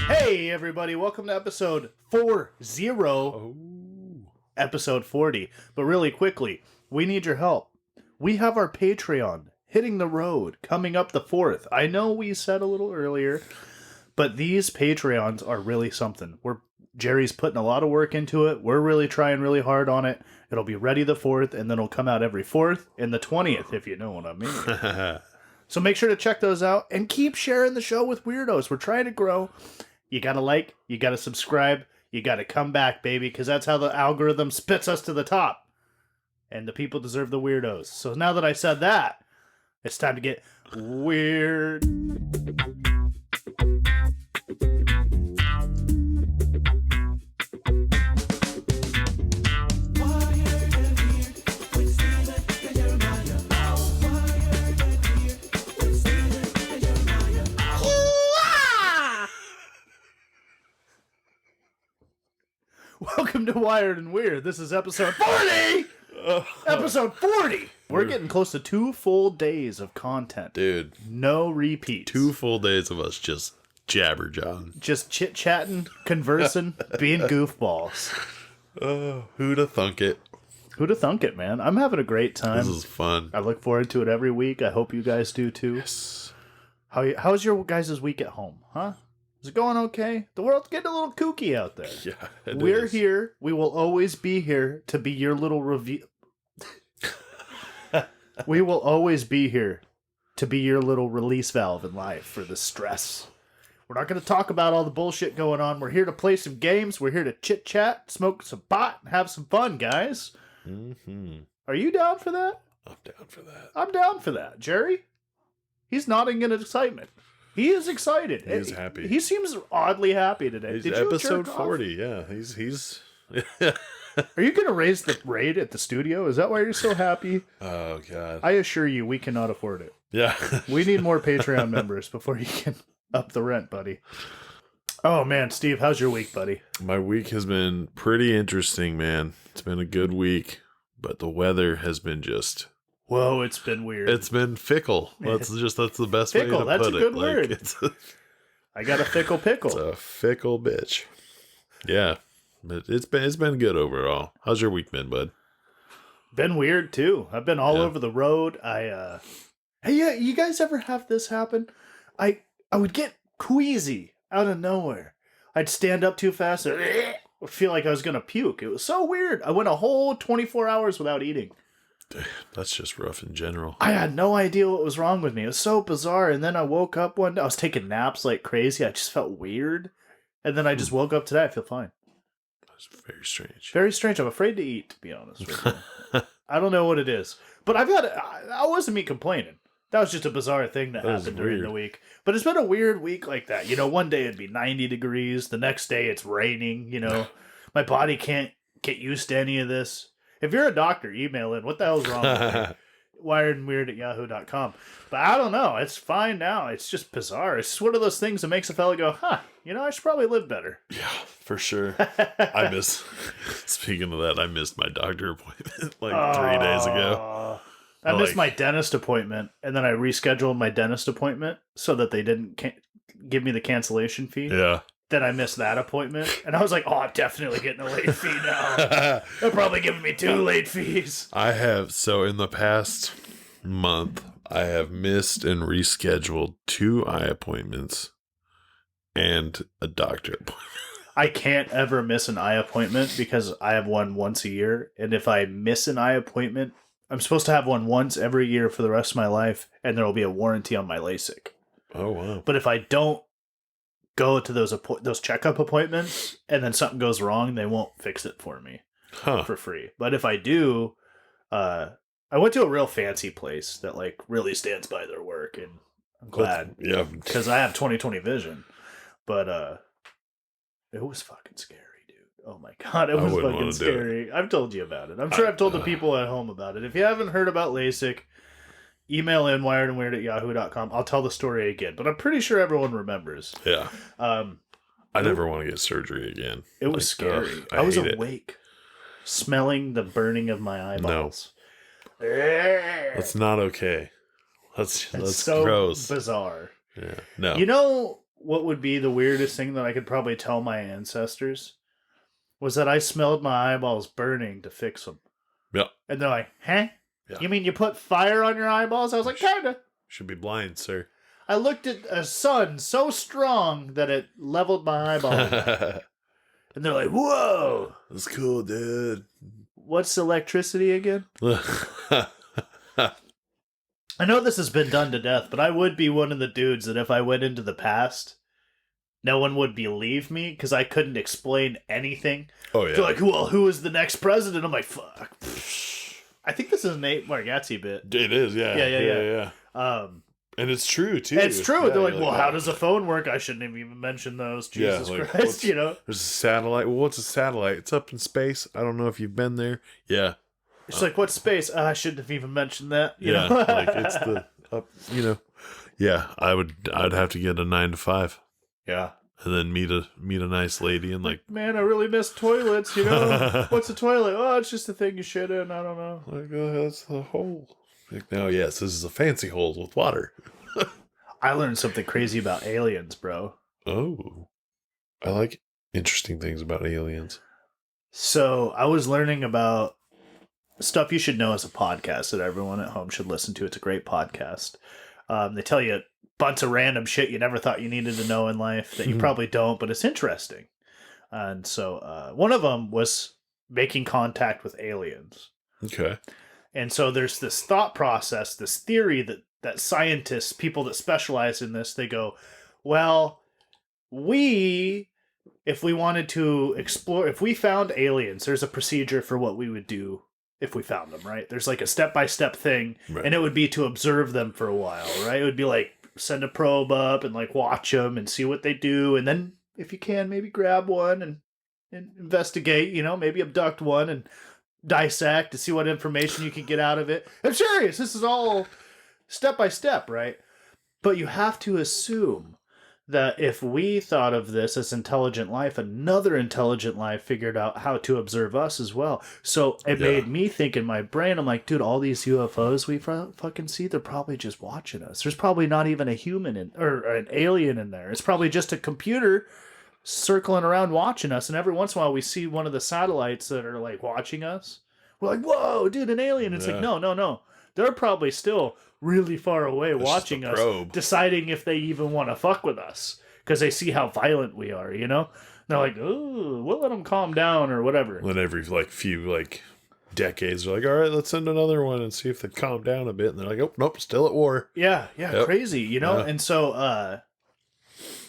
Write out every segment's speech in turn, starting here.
Hey everybody, welcome to episode 40. Episode 40. But really quickly, we need your help. We have our Patreon hitting the road, coming up the 4th. I know we said a little earlier, but these Patreons are really something. Jerry's putting a lot of work into it. We're really trying really hard on it. It'll be ready the 4th, and then it'll come out every 4th and the 20th, if you know what I mean. So make sure to check those out and keep sharing the show with weirdos. We're trying to grow. You gotta like, you gotta subscribe, you gotta come back, baby, because that's how the algorithm spits us to the top. And the people deserve the weirdos. So now that I said that, it's time to get weird. Welcome to Wired and Weird. This is episode 40! Episode 40! We're getting close to 2 full days of content. Dude. No repeats. 2 full days of us just jabber-jawing. Just chit-chatting, conversing, being goofballs. Who'da thunk it? Who'da thunk it, man? I'm having a great time. This is fun. I look forward to it every week. I hope you guys do too. Yes. How's your guys' week at home, huh? Is it going okay? The world's getting a little kooky out there. Yeah, We're here. We will always be here to be your little review. We will always be here to be your little release valve in life for the stress. We're not going to talk about all the bullshit going on. We're here to play some games. We're here to chit-chat, smoke some pot, and have some fun, guys. Mm-hmm. Are you down for that? I'm down for that. I'm down for that. Jerry? He's nodding in excitement. He is excited. He's happy. He seems oddly happy today. He's Did you episode jerk 40, yeah. He's Are you going to raise the rate at the studio? Is that why you're so happy? Oh, God. I assure you, we cannot afford it. Yeah. We need more Patreon members before you can up the rent, buddy. Oh, man. Steve, how's your week, buddy? My week has been pretty interesting, man. It's been a good week, but the weather has been just... Whoa, it's been weird. It's been fickle. That's the best fickle, way to that's put a it. good word. I got a fickle pickle. It's a fickle bitch. Yeah. But it's been good overall. How's your week been, bud? Been weird too. I've been all over the road. Hey, yeah, you guys ever have this happen? I would get queasy out of nowhere. I'd stand up too fast and feel like I was gonna puke. It was so weird. I went a whole 24 hours without eating. That's just rough in general. I had no idea what was wrong with me. It was so bizarre. And then I woke up one day. I was taking naps like crazy. I just felt weird. And then I just woke up today. I feel fine. That's very strange. Very strange. I'm afraid to eat, to be honest with you. I don't know what it is. But I wasn't me complaining. That was just a bizarre thing that happened during the week. But it's been a weird week like that. You know, one day it'd be 90 degrees. The next day it's raining. You know, my body can't get used to any of this. If you're a doctor, email in. What the hell's wrong with me? wiredandweird@yahoo.com. But I don't know. It's fine now. It's just bizarre. It's just one of those things that makes a fella go, I should probably live better. Yeah, for sure. Speaking of that, I missed my doctor appointment 3 days ago. I missed my dentist appointment, and then I rescheduled my dentist appointment so that they didn't give me the cancellation fee. Yeah. Then I missed that appointment, and I was like, I'm definitely getting a late fee now. They're probably giving me 2 late fees. I have, so in the past month, I have missed and rescheduled 2 eye appointments and a doctor appointment. I can't ever miss an eye appointment because I have one once a year, and if I miss an eye appointment, I'm supposed to have one once every year for the rest of my life, and there will be a warranty on my LASIK. Oh, wow. But if I don't go to those checkup appointments and then something goes wrong, they won't fix it for me for free. But if I do, I went to a real fancy place that really stands by their work, and I'm glad. Yeah, because I have 20/20 vision. But it was fucking scary, dude. Oh my god, it was fucking scary. I've told you about it. I'm sure I've told the people at home about it. If you haven't heard about LASIK, email in wiredandweird@yahoo.com. I'll tell the story again, but I'm pretty sure everyone remembers. Yeah. I never want to get surgery again. It was scary. I was awake, smelling the burning of my eyeballs. No. That's not okay. That's so gross. Bizarre. Yeah. No. You know what would be the weirdest thing that I could probably tell my ancestors was that I smelled my eyeballs burning to fix them. Yeah. And they're like, huh? Yeah. You mean you put fire on your eyeballs? I was like, kinda. Should be blind, sir. I looked at a sun so strong that it leveled my eyeballs. And they're like, whoa. That's cool, dude. What's electricity again? I know this has been done to death, but I would be one of the dudes that if I went into the past, no one would believe me because I couldn't explain anything. Oh, yeah. They're like, well, who is the next president? I'm like, fuck. I think this is a Nate Bargatze bit. It is, yeah. Yeah. And it's true, too. It's true. Yeah, they're like, well, how does a phone work? I shouldn't have even mentioned those. Jesus Christ, you know? There's a satellite. Well, what's a satellite? It's up in space. I don't know if you've been there. Yeah. It's like, what space? I shouldn't have even mentioned that. You know? Like it's the up, you know. Yeah, I'd have to get a 9 to 5. Yeah. And then meet a nice lady and like, man, I really miss toilets, you know? What's a toilet? Oh, it's just a thing you shit in. I don't know. like, that's the hole. Like, no, yes, this is a fancy hole with water. I learned something crazy about aliens, bro. Oh. I like interesting things about aliens. So I was learning about stuff you should know as a podcast that everyone at home should listen to. It's a great podcast. They tell you a bunch of random shit you never thought you needed to know in life that you probably don't, but it's interesting. And so one of them was making contact with aliens. Okay. And so there's this thought process, this theory that scientists, people that specialize in this, they go, well, if we wanted to explore, if we found aliens, there's a procedure for what we would do if we found them, right? There's like a step-by-step thing, right. And it would be to observe them for a while, right? It would be like send a probe up and like watch them and see what they do. And then if you can, maybe grab one and investigate, you know, maybe abduct one and dissect to see what information you can get out of it. I'm serious. This is all step by step, right? But you have to assume that if we thought of this as intelligent life, another intelligent life figured out how to observe us as well. So it made me think in my brain, I'm like, dude, all these UFOs we fucking see, they're probably just watching us. There's probably not even a human or an alien in there. It's probably just a computer circling around watching us, and every once in a while we see one of the satellites that are like watching us. We're like, whoa, dude, an alien. It's like, no. They're probably still really far away watching us, deciding if they even want to fuck with us because they see how violent we are, you know? And they're like, oh, we'll let them calm down or whatever. Then every few decades, they're like, all right, let's send another one and see if they calm down a bit. And they're like, oh, nope, still at war. Yeah, crazy, you know? Yeah. And so,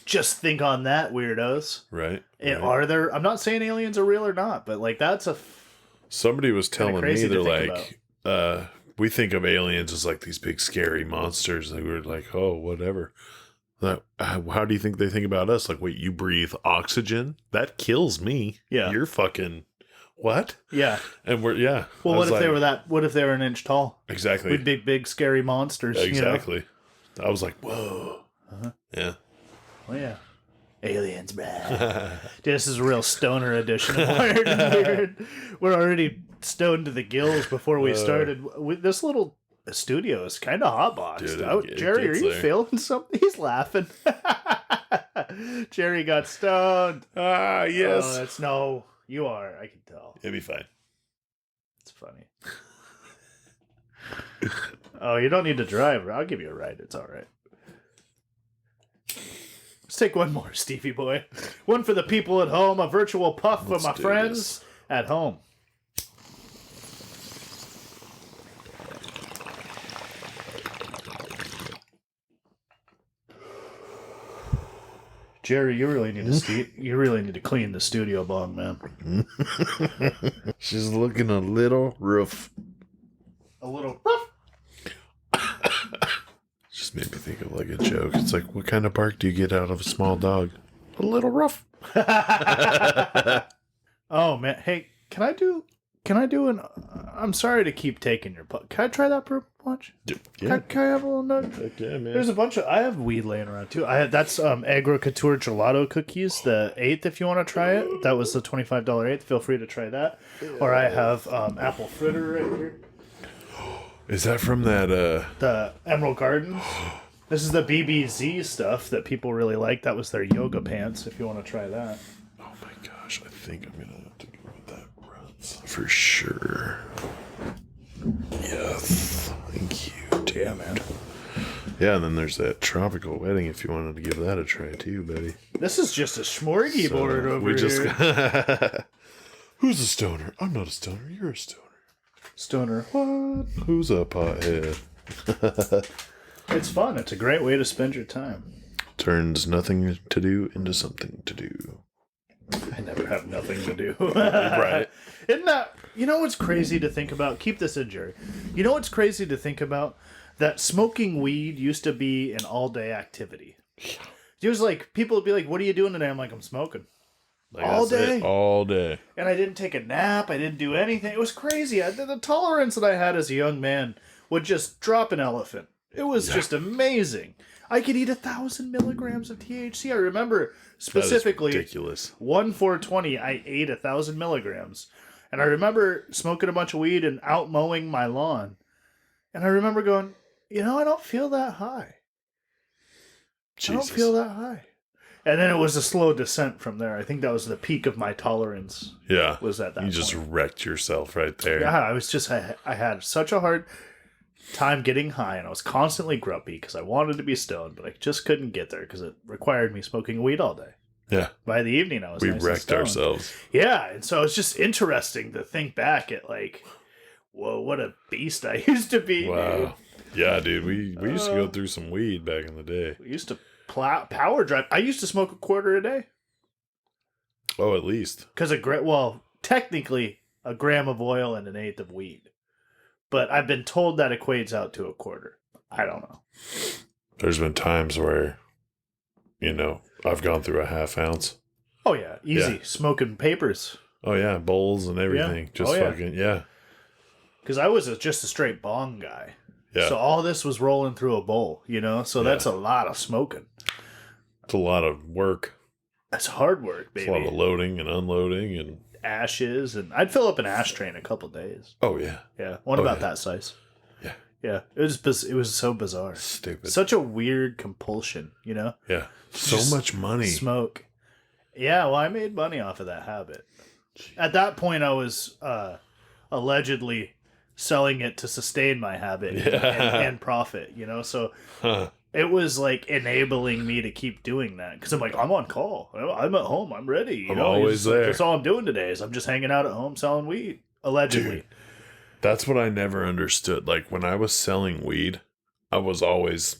just think on that, weirdos. Right. And are there? I'm not saying aliens are real or not, but like that's a. Somebody was telling me they're like, we think of aliens as like these big scary monsters. And we were like, oh, whatever. How do you think they think about us? Like, wait, you breathe oxygen? That kills me. Yeah. You're fucking what? Yeah. And we're Well, what if they were that? What if they were an inch tall? Exactly. We'd big scary monsters. Exactly. You know? I was like, whoa. Uh-huh. Yeah. Oh, yeah. Aliens, bruh. Dude, this is a real stoner edition of Wired and Weird. We're already stoned to the gills before we started. This little studio is kind of hotboxed out. Jerry, are you feeling something? He's laughing. Jerry got stoned. Ah, yes. Oh, no, you are. I can tell. It'll be fine. It's funny. Oh, you don't need to drive. I'll give you a ride. It's all right. Let's take one more, Stevie boy. One for the people at home, a virtual puff for my friends at home. Jerry, you really need to clean the studio bong, man. She's looking a little rough. A little rough? Just made me think of like a joke. It's like, what kind of bark do you get out of a small dog? A little rough. Oh man, hey, can I do an? I'm sorry to keep taking your puff. Can I try that for lunch? Yeah. Can I have a little nug? Heck yeah, man. There's a bunch of. I have weed laying around too. That's Agro Couture Gelato cookies. The 8th, if you want to try it. That was the $25 8th. Feel free to try that. Or I have apple fritter right here. Is that from that? The Emerald Gardens. This is the BBZ stuff that people really like. That was their yoga pants, if you want to try that. Oh my gosh, I think I'm going to have to go with that runs for sure. Yes, thank you, dude. Yeah, man. Yeah, and then there's that tropical wedding if you wanted to give that a try too, buddy. This is just a smorgasbord over here. Who's a stoner? I'm not a stoner. You're a stoner. Stoner. What? Who's a pothead? It's fun. It's a great way to spend your time. Turns nothing to do into something to do. I never have nothing to do. Right. Isn't that... You know what's crazy to think about? Keep this in, Jerry. You know what's crazy to think about? That smoking weed used to be an all-day activity. It was like, people would be like, what are you doing today? I'm like, I'm smoking. Like, all day. All day. And I didn't take a nap. I didn't do anything. It was crazy. The tolerance that I had as a young man would just drop an elephant. It was just amazing. I could eat 1,000 milligrams of THC. I remember specifically, ridiculous. 1/4/20, I ate 1,000 milligrams. And I remember smoking a bunch of weed and out mowing my lawn. And I remember going, I don't feel that high. Jesus. I don't feel that high. And then it was a slow descent from there. I think that was the peak of my tolerance. Yeah. Was at that You point. just wrecked yourself right there. Yeah, I had such a hard time getting high, and I was constantly grumpy because I wanted to be stoned, but I just couldn't get there because it required me smoking weed all day. Yeah. By the evening, I was We nice wrecked and stoned. ourselves. Yeah, and so it's just interesting to think back at like, whoa, what a beast I used to be. Wow. Dude. Yeah, dude. We used to go through some weed back in the day. We used to power drive. I used to smoke a quarter a day. Oh, at least. Because technically a gram of oil and 1/8 of weed. But I've been told that equates out to a quarter. I don't know. There's been times where, I've gone through a 1/2 ounce. Oh, yeah. Easy. Yeah. Smoking papers. Oh, yeah. Bowls and everything. Yeah. Just yeah. fucking, yeah. Because I was just a straight bong guy. Yeah. So all this was rolling through a bowl, So that's a lot of smoking. It's a lot of work. That's hard work, baby. It's a lot of loading and unloading and ashes, and I'd fill up an ashtray in a couple days. oh yeah, Yeah, one about that size. Yeah, yeah. It was so bizarre. Stupid. Such a weird compulsion, Yeah, so Just much money. Smoke. Yeah, well, I made money off of that habit. At that point, I was allegedly selling it to sustain my habit and profit. So. It was like enabling me to keep doing that because I'm like, I'm on call. I'm at home. I'm ready. I'm always there. That's all I'm doing today is I'm just hanging out at home selling weed, allegedly. Dude, that's what I never understood. Like when I was selling weed, I was always,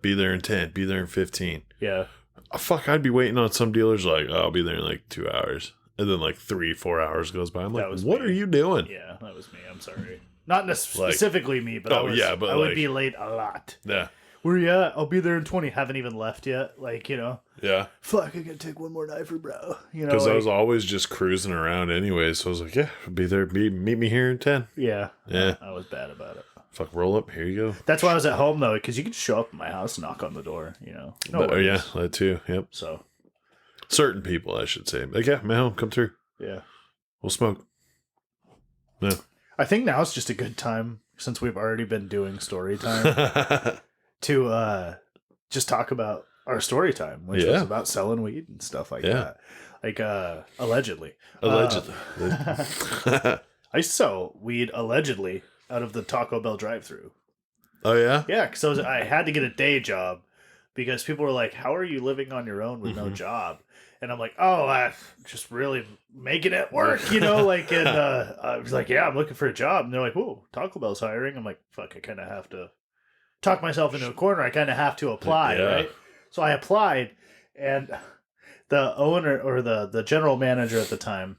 be there in 10, be there in 15. Yeah. I'd be waiting on some dealers like, I'll be there in like 2 hours. And then like 3-4 hours goes by. I'm like, what are you doing? Yeah, that was me. I'm sorry. Not specifically me, but I would be late a lot. Yeah. Where you at? I'll be there in 20. Haven't even left yet. Yeah. Fuck, I gotta take one more knifer, bro. Because I was always just cruising around anyway. So I was like, I'll be there. Meet me here in 10. Yeah. Yeah. I was bad about it. Fuck, roll up. Here you go. That's why I was at home, though, because you could show up at my house and knock on the door, No yeah, that too. Yep. So. Certain people, I should say. Like, my home, come through. Yeah. We'll smoke. Yeah. I think now is just a good time, since we've already been doing story time, to just talk about our story time, which was about selling weed and stuff like that. Like, allegedly. Allegedly. I used to sell weed, allegedly, out of the Taco Bell drive-thru. Oh, yeah? Yeah, because I had to get a day job because people were like, how are you living on your own with no job? And I'm like, I'm just really making it work, and I was like, yeah, I'm looking for a job. And they're like, whoa, Taco Bell's hiring. I'm like, fuck, I kind of have to talk myself into a corner. I kind of have to apply, right? So I applied, and the owner or the general manager at the time,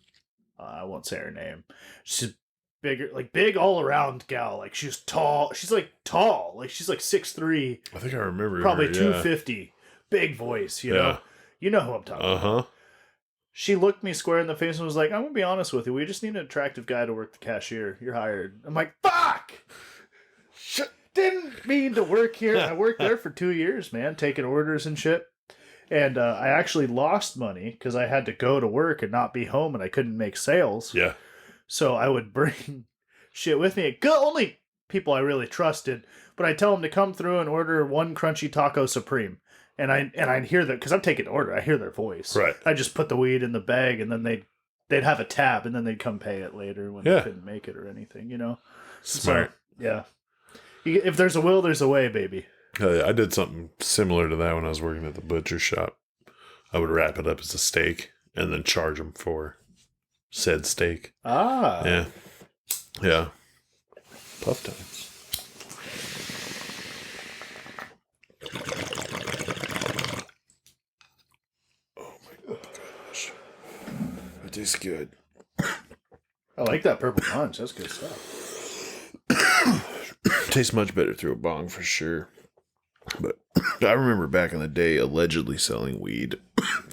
I won't say her name, she's bigger, like big all around gal. Like she's tall. She's like tall. Like she's like 6'3". I think I remember Probably her, 250. Big voice, know. You know who I'm talking about. She looked me square in the face and was like, I'm going to be honest with you. We just need an attractive guy to work the cashier. You're hired. I'm like, fuck! Didn't mean to work here. I worked there for 2 years, man, taking orders and shit. And I actually lost money because I had to go to work and not be home and I couldn't make sales. Yeah. So I would bring shit with me. Only people I really trusted, but I tell them to come through and order one crunchy taco supreme. And I'd hear that, because I'm taking the order, I hear their voice. Right. I just put the weed in the bag, and then they'd have a tab, and then they'd come pay it later when they couldn't make it or anything, you know? Smart. So, yeah. If there's a will, there's a way, baby. I did something similar to that when I was working at the butcher shop. I would wrap it up as a steak and then charge them for said steak. Ah. Yeah. Yeah. Puff times. Oh my gosh. That tastes good. I like that purple punch. That's good stuff. Tastes much better through a bong for sure. But I remember back in the day allegedly selling weed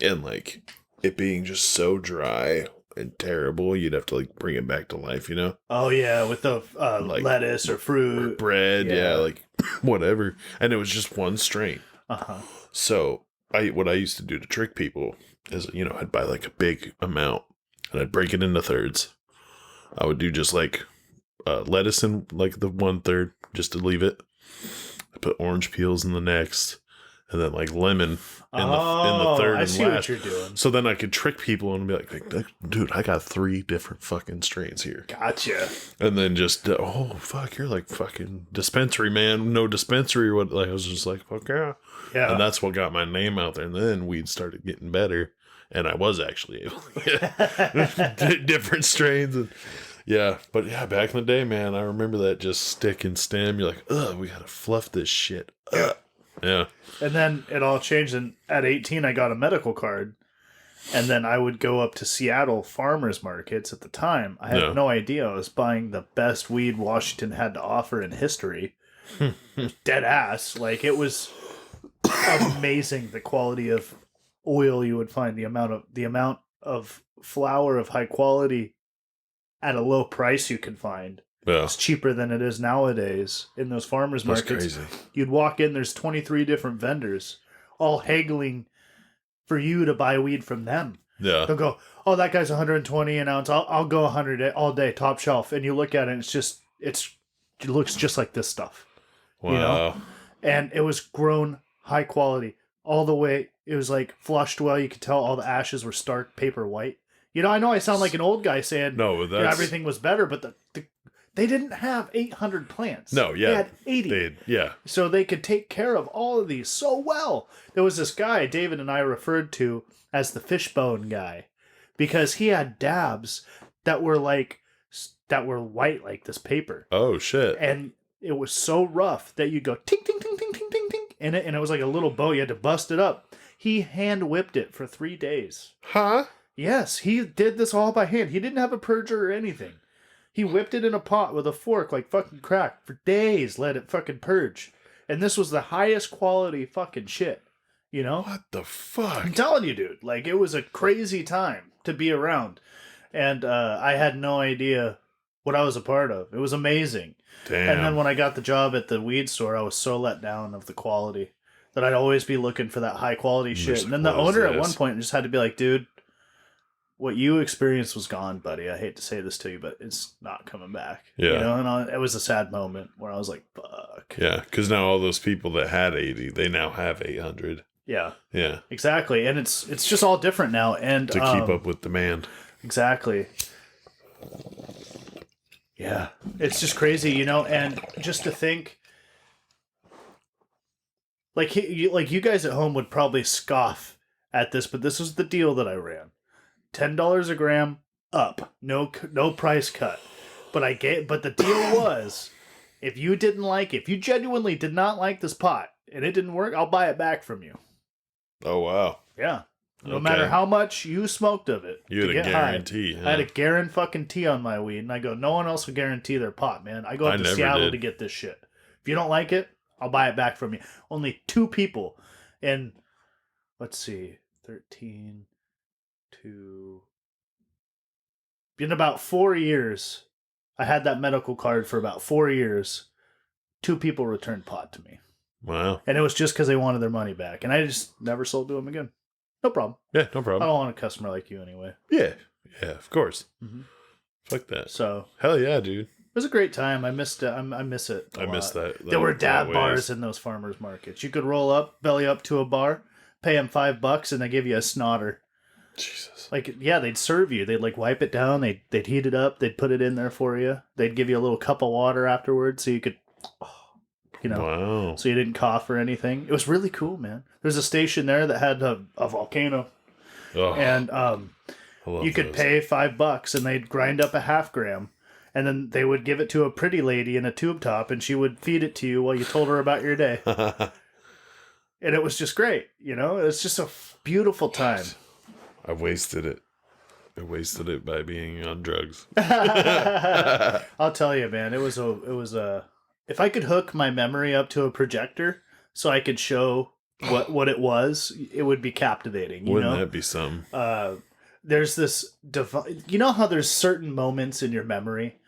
and like it being just so dry and terrible, you'd have to like bring it back to life, you know? Oh yeah, with the like lettuce or fruit, bread, yeah, like whatever. And it was just one strain. So what I used to do to trick people is, you know, I'd buy like a big amount and I'd break it into thirds. I would do just like lettuce in like the 1/3 just to leave it. I put orange peels in the next, and then like lemon in the third and see last. What you're doing. So then I could trick people and be like, dude, I got 3 different fucking strains here. Gotcha. And then just, oh fuck, you're like fucking dispensary man, no dispensary or what? Like I was just like, fuck yeah. Yeah. And that's what got my name out there. And then weed started getting better, and I was actually able to get different strains. And yeah, but yeah, back in the day, man, I remember that just stick and stem. You're like, ugh, we gotta fluff this shit. Ugh. Yeah. And then it all changed. And at 18, I got a medical card. And then I would go up to Seattle farmers markets at the time. I had no idea I was buying the best weed Washington had to offer in history. Dead ass. Like, it was amazing, the quality of oil you would find, the amount of flour of high quality at a low price you can find. Yeah. It's cheaper than it is nowadays in those farmers markets. That's crazy. You'd walk in, there's 23 different vendors all haggling for you to buy weed from them. Yeah. They'll go, oh, that guy's 120 an ounce. I'll go 100 all day, top shelf. And you look at it, and it looks just like this stuff. Wow. You know? And it was grown high quality all the way. It was like flushed well. You could tell all the ashes were stark paper white. You know, I know I sound like an old guy saying everything was better, but they didn't have 800 plants. No, yeah. They had 80. So they could take care of all of these so well. There was this guy David and I referred to as the fishbone guy because he had dabs that were white like this paper. Oh, shit. And it was so rough that you go ting, ting, ting, ting, ting, ting, ting. And it was like a little bow. You had to bust it up. He hand whipped it for 3 days. Huh? Yes, he did this all by hand. He didn't have a purger or anything. He whipped it in a pot with a fork like fucking crack for days, let it fucking purge. And this was the highest quality fucking shit, you know? What the fuck? I'm telling you, dude. Like, it was a crazy time to be around. And I had no idea what I was a part of. It was amazing. Damn. And then when I got the job at the weed store, I was so let down of the quality that I'd always be looking for that high quality shit. And then the owner at one point just had to be like, dude, what you experienced was gone, buddy. I hate to say this to you, but it's not coming back. Yeah. You know, and it was a sad moment where I was like, fuck. Yeah, because now all those people that had 80, they now have 800. Yeah. Yeah. Exactly. And it's just all different now. And to keep up with demand. Exactly. Yeah. It's just crazy, you know, and just to think, like you guys at home would probably scoff at this, but this was the deal that I ran. $10 a gram up, no price cut. But the deal was, if you genuinely did not like this pot and it didn't work, I'll buy it back from you. Oh wow. Yeah. No matter how much you smoked of it. You had a guarantee. I had a guarantee on my weed, and I go, no one else will guarantee their pot, man. I go up to Seattle to get this shit. If you don't like it, I'll buy it back from you. Only 2 people in, let's see, 13 to... In about 4 years, I had that medical card for about 4 years. 2 people returned pot to me. Wow. And it was just because they wanted their money back. And I just never sold to them again. No problem. Yeah, no problem. I don't want a customer like you anyway. Yeah. Yeah, of course. Mm-hmm. Fuck that. So. Hell yeah, dude. It was a great time. I missed it. I miss it. I miss that. There were dab bars in those farmers markets. You could roll up, belly up to a bar, pay them $5, and they give you a snotter. Jesus. Like, yeah, they'd serve you. They'd like wipe it down. They'd heat it up. They'd put it in there for you. They'd give you a little cup of water afterwards, so you could, wow. so you didn't cough or anything. It was really cool, man. There's a station there that had a volcano, and you could pay $5, and they'd grind up a half gram. And then they would give it to a pretty lady in a tube top, and she would feed it to you while you told her about your day. And it was just great, It was just a beautiful time. I wasted it. I wasted it by being on drugs. I'll tell you, man. It was a. If I could hook my memory up to a projector so I could show what it was, it would be captivating. Wouldn't that be something? There's this. You know how there's certain moments in your memory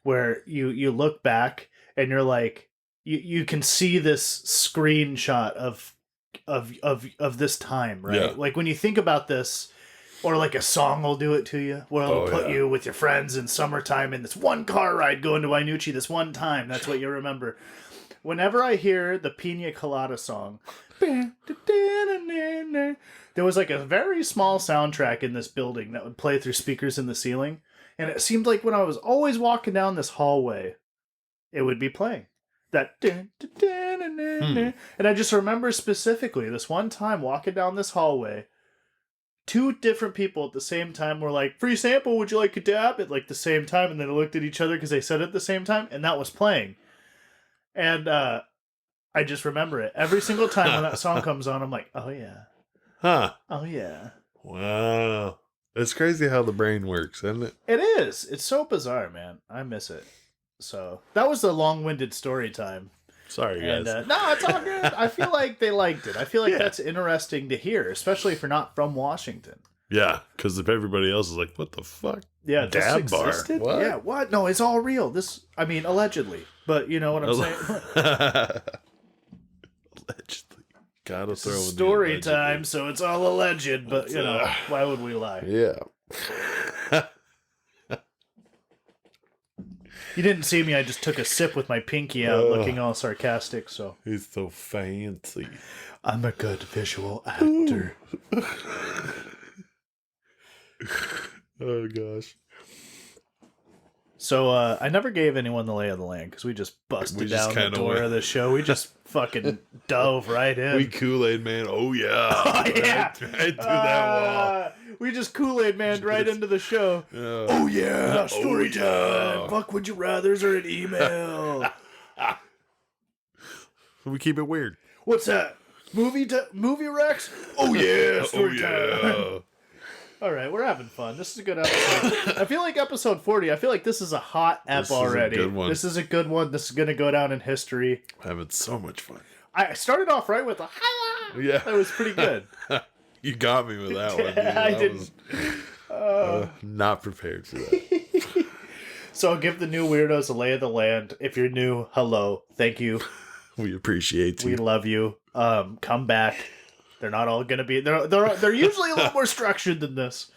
where you look back and you're like, you can see this screenshot of this time, right? Yeah. Like when you think about this, or like a song will do it to you, where it'll put you with your friends in summertime in this one car ride going to Wainucci this one time. That's what you remember. Whenever I hear the Pina Colada song, there was like a very small soundtrack in this building that would play through speakers in the ceiling. And it seemed like when I was always walking down this hallway, it would be playing. That. And I just remember specifically this one time walking down this hallway, 2 different people at the same time were like, "Free sample, would you like a dab?" At like the same time, and then they looked at each other because they said it at the same time, and that was playing. And I just remember it. Every single time when that song comes on, I'm like, oh yeah. Huh. Oh yeah. Wow. It's crazy how the brain works, isn't it? It is. It's so bizarre, man. I miss it. So that was a long-winded story time. Sorry, guys. And, no, it's all good. I feel like they liked it. I feel like that's interesting to hear, especially if you're not from Washington. Yeah, because if everybody else is like, what the fuck? Yeah, dab bar. Existed? What? Yeah, what? No, it's all real. Allegedly. But you know what I'm saying? Allegedly. Gotta throw in story time, so it's all alleged, but why would we lie? Yeah. You didn't see me, I just took a sip with my pinky out, looking all sarcastic, so. He's so fancy. I'm a good visual actor. Oh, gosh. So, I never gave anyone the lay of the land, because we just busted down the door of the show. We just fucking dove right in. We Kool-Aid man. Oh, yeah. Oh, yeah. Right through that wall. We just Kool-Aid man right into the show. Oh, yeah. Story time. Fuck would you rathers or an email. We keep it weird. What's that? Movie Rex? Oh, yeah. Story time. All right, we're having fun. This is a good episode. I feel like episode 40, I feel like this is a hot ep already. This is a good one. This is going to go down in history. Having so much fun. I started off right with a hiya. Yeah. That was pretty good. You got me with that one, dude. I didn't. Not prepared for that. So I'll give the new weirdos a lay of the land. If you're new, hello. Thank you. We appreciate you. We love you. Come back. They're not all going to be... They're usually a little more structured than this.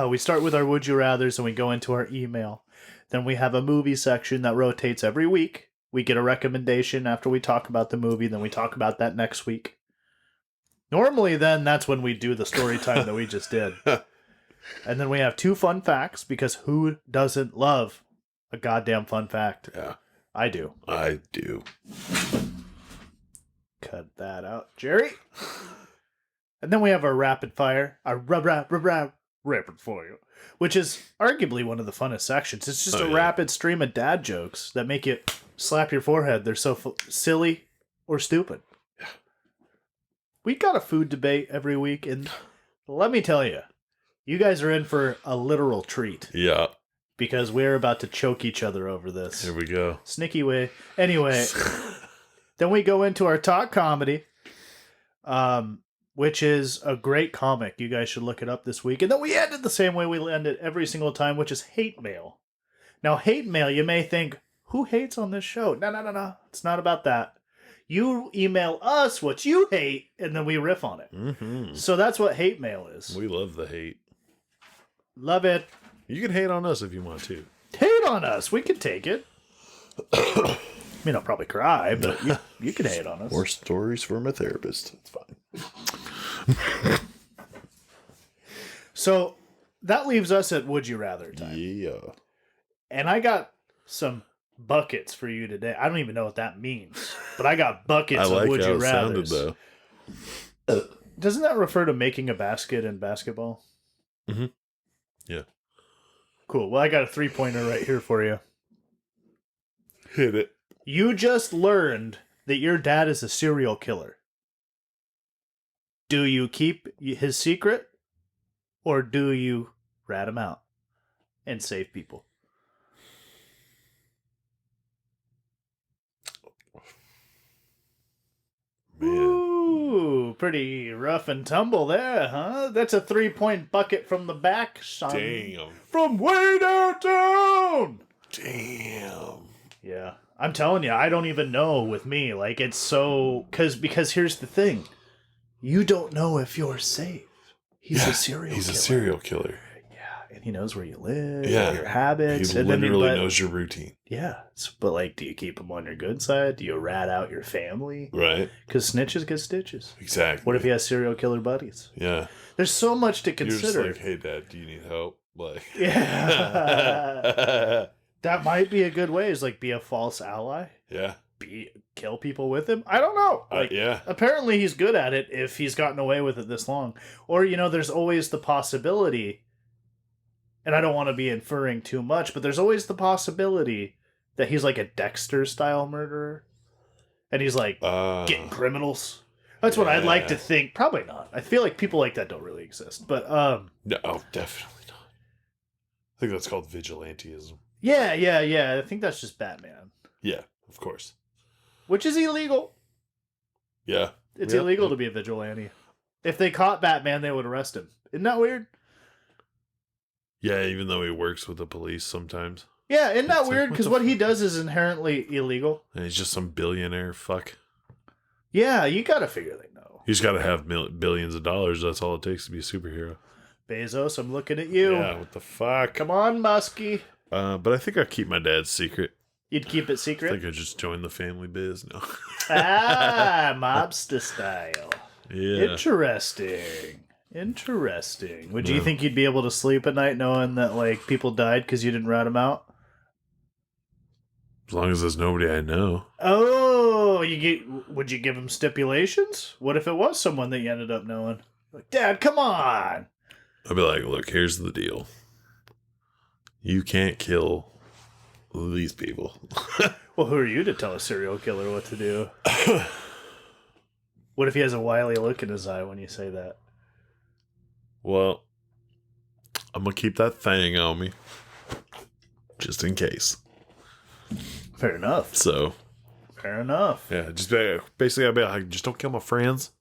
We start with our Would You Rathers and we go into our email. Then we have a movie section that rotates every week. We get a recommendation after we talk about the movie. Then we talk about that next week. Normally, then, that's when we do the story time that we just did. And then we have 2 fun facts, because who doesn't love a goddamn fun fact? Yeah. I do. I do. Cut that out, Jerry. And then we have our rapid fire. Our rapid fire. Which is arguably one of the funnest sections. It's just a rapid stream of dad jokes that make you slap your forehead. They're so silly or stupid. We got a food debate every week, and let me tell you, you guys are in for a literal treat. Yeah. Because we're about to choke each other over this. Here we go. Sneaky way. Anyway, then we go into our talk comedy, which is a great comic. You guys should look it up this week. And then we end it the same way we end it every single time, which is hate mail. Now, hate mail, you may think, who hates on this show? No. It's not about that. You email us what you hate, and then we riff on it. Mm-hmm. So that's what hate mail is. We love the hate. Love it. You can hate on us if you want to. Hate on us. We can take it. I mean, I'll probably cry, but you can hate on us. More stories from a therapist. It's fine. So that leaves us at Would You Rather time. Yeah. And I got some buckets for you today. I don't even know what that means, but I got buckets of Would You Rather. Sounded, though. Doesn't that refer to making a basket in basketball? Mm-hmm. Yeah. Cool. Well, I got a 3-pointer right here for you. Hit it. You just learned that your dad is a serial killer. Do you keep his secret, or do you rat him out and save people? Man. Ooh, pretty rough and tumble there, huh? That's a 3-point bucket from the back, son. Damn. From way downtown! Damn. Yeah. I'm telling you, I don't even know with me. Like, it's so... Because here's the thing. You don't know if you're safe. He's a serial killer. He's a serial killer. Yeah, and he knows where you live, yeah, your habits. He literally knows your routine. Yeah, but like, do you keep him on your good side? Do you rat out your family? Right. Because snitches get stitches. Exactly. What if he has serial killer buddies? Yeah. There's so much to consider. You're just like, hey, Dad, do you need help? Like, yeah. That might be a good way, is like be a false ally. Yeah. Kill people with him. I don't know. Like, yeah. Apparently he's good at it if he's gotten away with it this long. Or, there's always the possibility, and I don't want to be inferring too much, but there's always the possibility that he's like a Dexter-style murderer. And he's like getting criminals. That's what I'd like to think. Probably not. I feel like people like that don't really exist. But no, definitely not. I think that's called vigilantism. Yeah. I think that's just Batman. Yeah, of course. Which is illegal. Yeah. It's illegal to be a vigilante. If they caught Batman, they would arrest him. Isn't that weird? Yeah, even though he works with the police sometimes. Yeah, isn't that weird? Because what he does is inherently illegal. And he's just some billionaire fuck. Yeah, you gotta figure they know. He's gotta have billions of dollars. That's all it takes to be a superhero. Bezos, I'm looking at you. Yeah, what the fuck? Come on, Muskie. But I think I'll keep my dad's secret. You'd keep it secret? I think I'd just join the family biz now. Mobster style. Yeah. Interesting. Would you think you'd be able to sleep at night knowing that like people died because you didn't rat them out? As long as there's nobody I know. Oh, would you give them stipulations? What if it was someone that you ended up knowing? Like, Dad, come on. I'd be like, look, here's the deal. You can't kill these people. Well, who are you to tell a serial killer what to do? What if he has a wily look in his eye when you say that? Well, I'm going to keep that thing on me. Just in case. Fair enough. So. Fair enough. Yeah, just basically I'll be like, just don't kill my friends.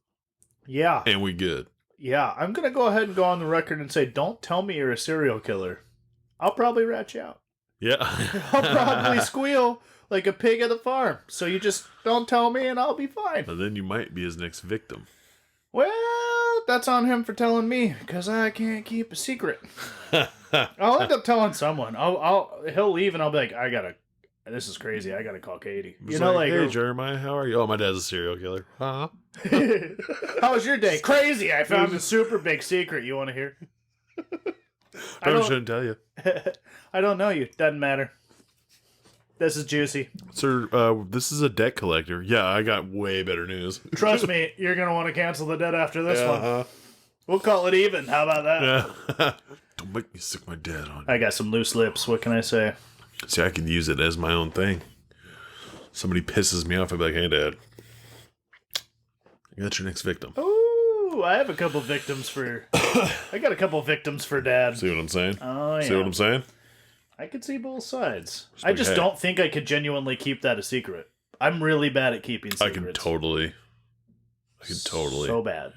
Yeah. And we good. Yeah, I'm going to go ahead and go on the record and say, don't tell me you're a serial killer. I'll probably rat you out. Yeah. I'll probably squeal like a pig at the farm. So you just don't tell me and I'll be fine. And then you might be his next victim. Well, that's on him for telling me, because I can't keep a secret. I'll end up telling someone. He'll leave and I'll be like, this is crazy. I gotta call Katie. Hey, Jeremiah, how are you? Oh, my dad's a serial killer. Huh? How was your day? Crazy. I found a super big secret. You want to hear? Probably shouldn't tell you. I don't know you. Doesn't matter. This is juicy. Sir, this is a debt collector. Yeah, I got way better news. Trust me, you're going to want to cancel the debt after this one. We'll call it even. How about that? Yeah. Don't make me stick my dad on you. I got some loose lips. What can I say? See, I can use it as my own thing. Somebody pisses me off, I'd be like, hey, Dad. You got your next victim. Ooh, I have a couple victims for... I got a couple victims for Dad. See what I'm saying? Oh, yeah. See what I'm saying? I could see both sides. I just don't think I could genuinely keep that a secret. I'm really bad at keeping secrets. I can totally. So bad.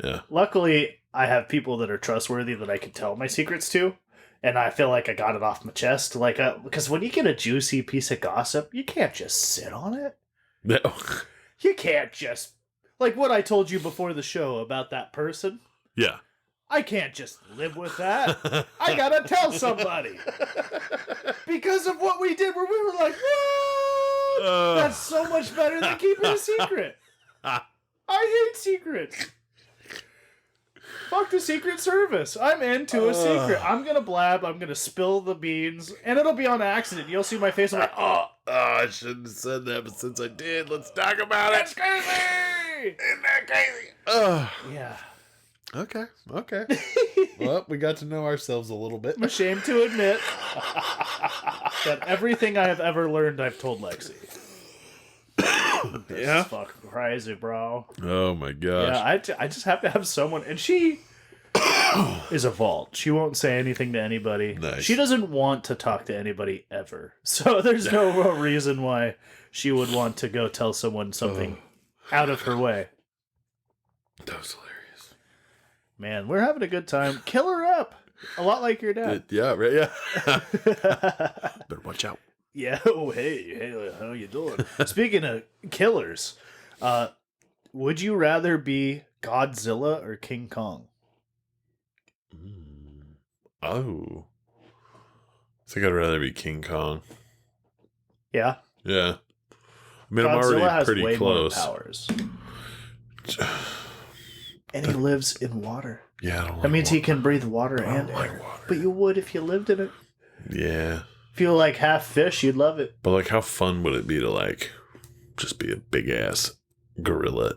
Yeah. Luckily, I have people that are trustworthy that I can tell my secrets to, and I feel like I got it off my chest. Like, because when you get a juicy piece of gossip, you can't just sit on it. No. You can't just... Like what I told you before the show about that person. Yeah. I can't just live with that. I gotta tell somebody. Because of what we did where we were like, what? That's so much better than keeping a secret. I hate secrets. Fuck the Secret Service. I'm into a secret. I'm gonna blab, I'm gonna spill the beans, and it'll be on accident. You'll see my face, I'm like, oh, I shouldn't have said that, but since I did, let's talk about that's crazy! Isn't that crazy? Yeah. Okay. Well, we got to know ourselves a little bit. I'm ashamed to admit that everything I have ever learned, I've told Lexi. This is fucking crazy, bro. Oh my gosh. Yeah, I just have to have someone, and she is a vault. She won't say anything to anybody. Nice. She doesn't want to talk to anybody ever. So there's no real reason why she would want to go tell someone something out of her way. That was hilarious. Man, we're having a good time. Killer up. A lot like your dad. Yeah, right. Yeah. Better watch out. Yeah. Oh, hey, how you doing? Speaking of killers, would you rather be Godzilla or King Kong? Oh. I think I'd rather be King Kong. Yeah. Yeah. I mean, Godzilla I'm already has pretty way close. More powers. And he lives in water. Yeah, I don't like that means water. he can breathe water I and don't air. like water. But you would if you lived in it. Yeah. If you were like half fish, you'd love it. But like, how fun would it be to like just be a big ass gorilla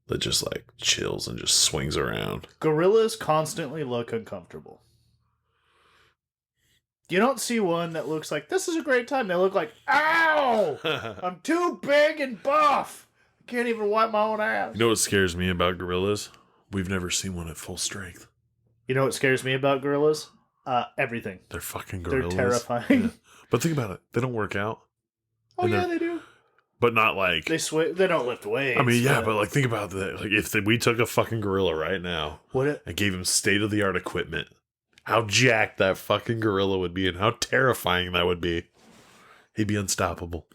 that just like chills and just swings around? Gorillas constantly look uncomfortable. You don't see one that looks like, this is a great time. They look like, ow! I'm too big and buff. I can't even wipe my own ass. You know what scares me about gorillas? We've never seen one at full strength. You know what scares me about gorillas? Everything. They're fucking gorillas. They're terrifying. Yeah. But think about it. They don't work out. Oh, yeah, they do. But not like... They don't lift weights. I mean, yeah, but like, think about that. Like, if we took a fucking gorilla right now and gave him state-of-the-art equipment, how jacked that fucking gorilla would be and how terrifying that would be. He'd be unstoppable.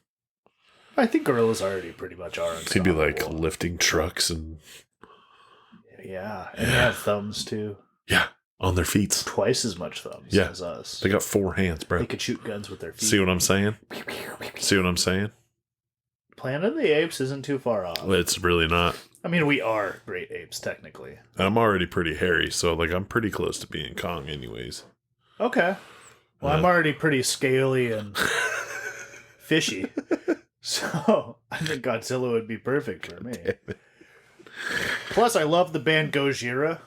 I think gorillas already pretty much are unstoppable. He'd be like lifting trucks and... Yeah, and they have thumbs too. Yeah, on their feet. Twice as much thumbs as us. They got 4 hands, bro. They could shoot guns with their feet. See what I'm saying? See what I'm saying? Planet of the Apes isn't too far off. It's really not. I mean, we are great apes, technically. I'm already pretty hairy, so like I'm pretty close to being Kong anyways. Okay. Well, I'm already pretty scaly and fishy. So I think Godzilla would be perfect for me. Plus, I love the band Gojira.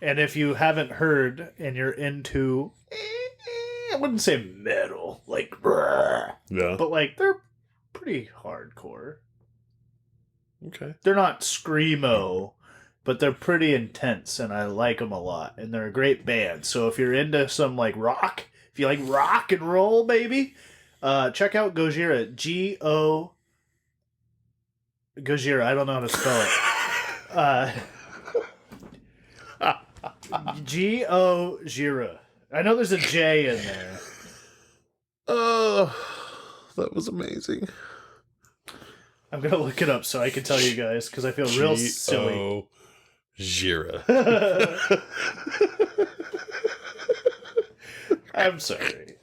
And if you haven't heard and you're into, I wouldn't say metal, like, Yeah. but like, they're pretty hardcore. Okay. They're not screamo, but they're pretty intense, and I like them a lot. And they're a great band. So if you're into some like rock, if you like rock and roll, baby, check out Gojira. Gojira. I don't know how to spell it. Gojira. I know there's a J in there. Oh, that was amazing. I'm gonna look it up so I can tell you guys because I feel real silly. Gojira. I'm sorry.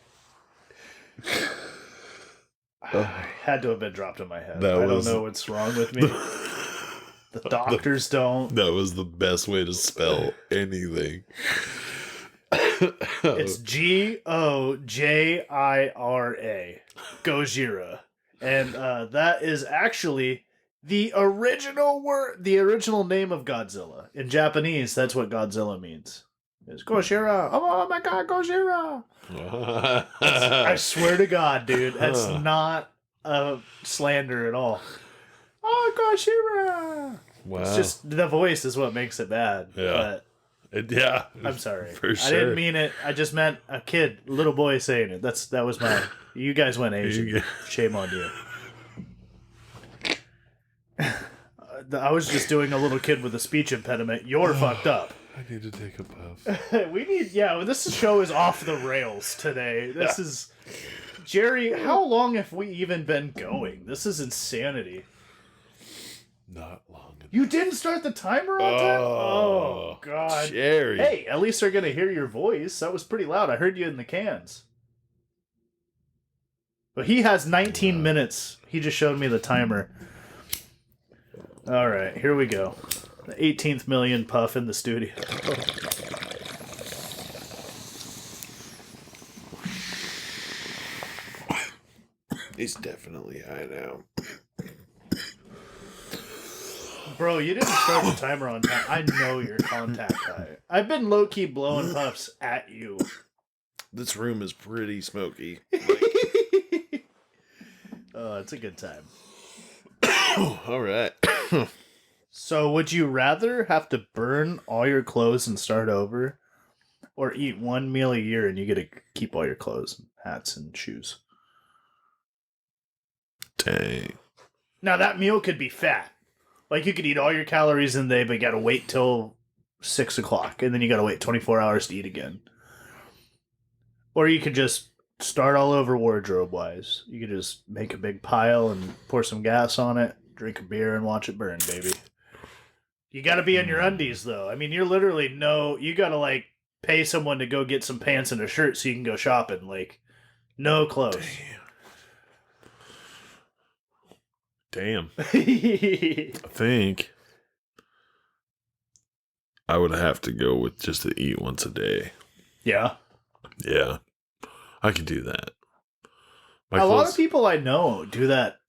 Had to have been dropped in my head. I don't know what's wrong with me. The doctors don't. That was the best way to spell anything. It's Gojira. Gojira. And that is actually the original word, the original name of Godzilla. In Japanese, that's what Godzilla means. It's Gojira. Oh my god, Gojira. I swear to God, dude, that's not a slander at all. Oh, Gojira. Wow. It's just the voice is what makes it bad. Yeah. But I'm sorry. For sure. I didn't mean it. I just meant a kid, little boy saying it. That was my. You guys went Asian. Shame on you. I was just doing a little kid with a speech impediment. You're fucked up. I need to take a puff. This show is off the rails today. This is Jerry. How long have we even been going? This is insanity. Not long enough. You didn't start the timer on time? Oh, Sherry. Hey, at least they're going to hear your voice. That was pretty loud. I heard you in the cans. But he has 19 minutes. He just showed me the timer. All right, here we go. The 18th million puff in the studio. He's definitely high now. Bro, you didn't start the timer on time. I know you're contact high. I've been low-key blowing puffs at you. This room is pretty smoky. Oh, it's a good time. All right. So, would you rather have to burn all your clothes and start over, or eat one meal a year and you get to keep all your clothes, and hats, and shoes? Dang. Now, that meal could be fat. Like, you could eat all your calories in the day, but you gotta wait till 6 o'clock, and then you gotta wait 24 hours to eat again. Or you could just start all over wardrobe-wise. You could just make a big pile and pour some gas on it, drink a beer, and watch it burn, baby. You gotta be in your undies, though. I mean, you're literally you gotta, like, pay someone to go get some pants and a shirt so you can go shopping. Like, no clothes. Damn. I think I would have to go with just to eat once a day. Yeah. Yeah. I could do that. A lot of people I know do that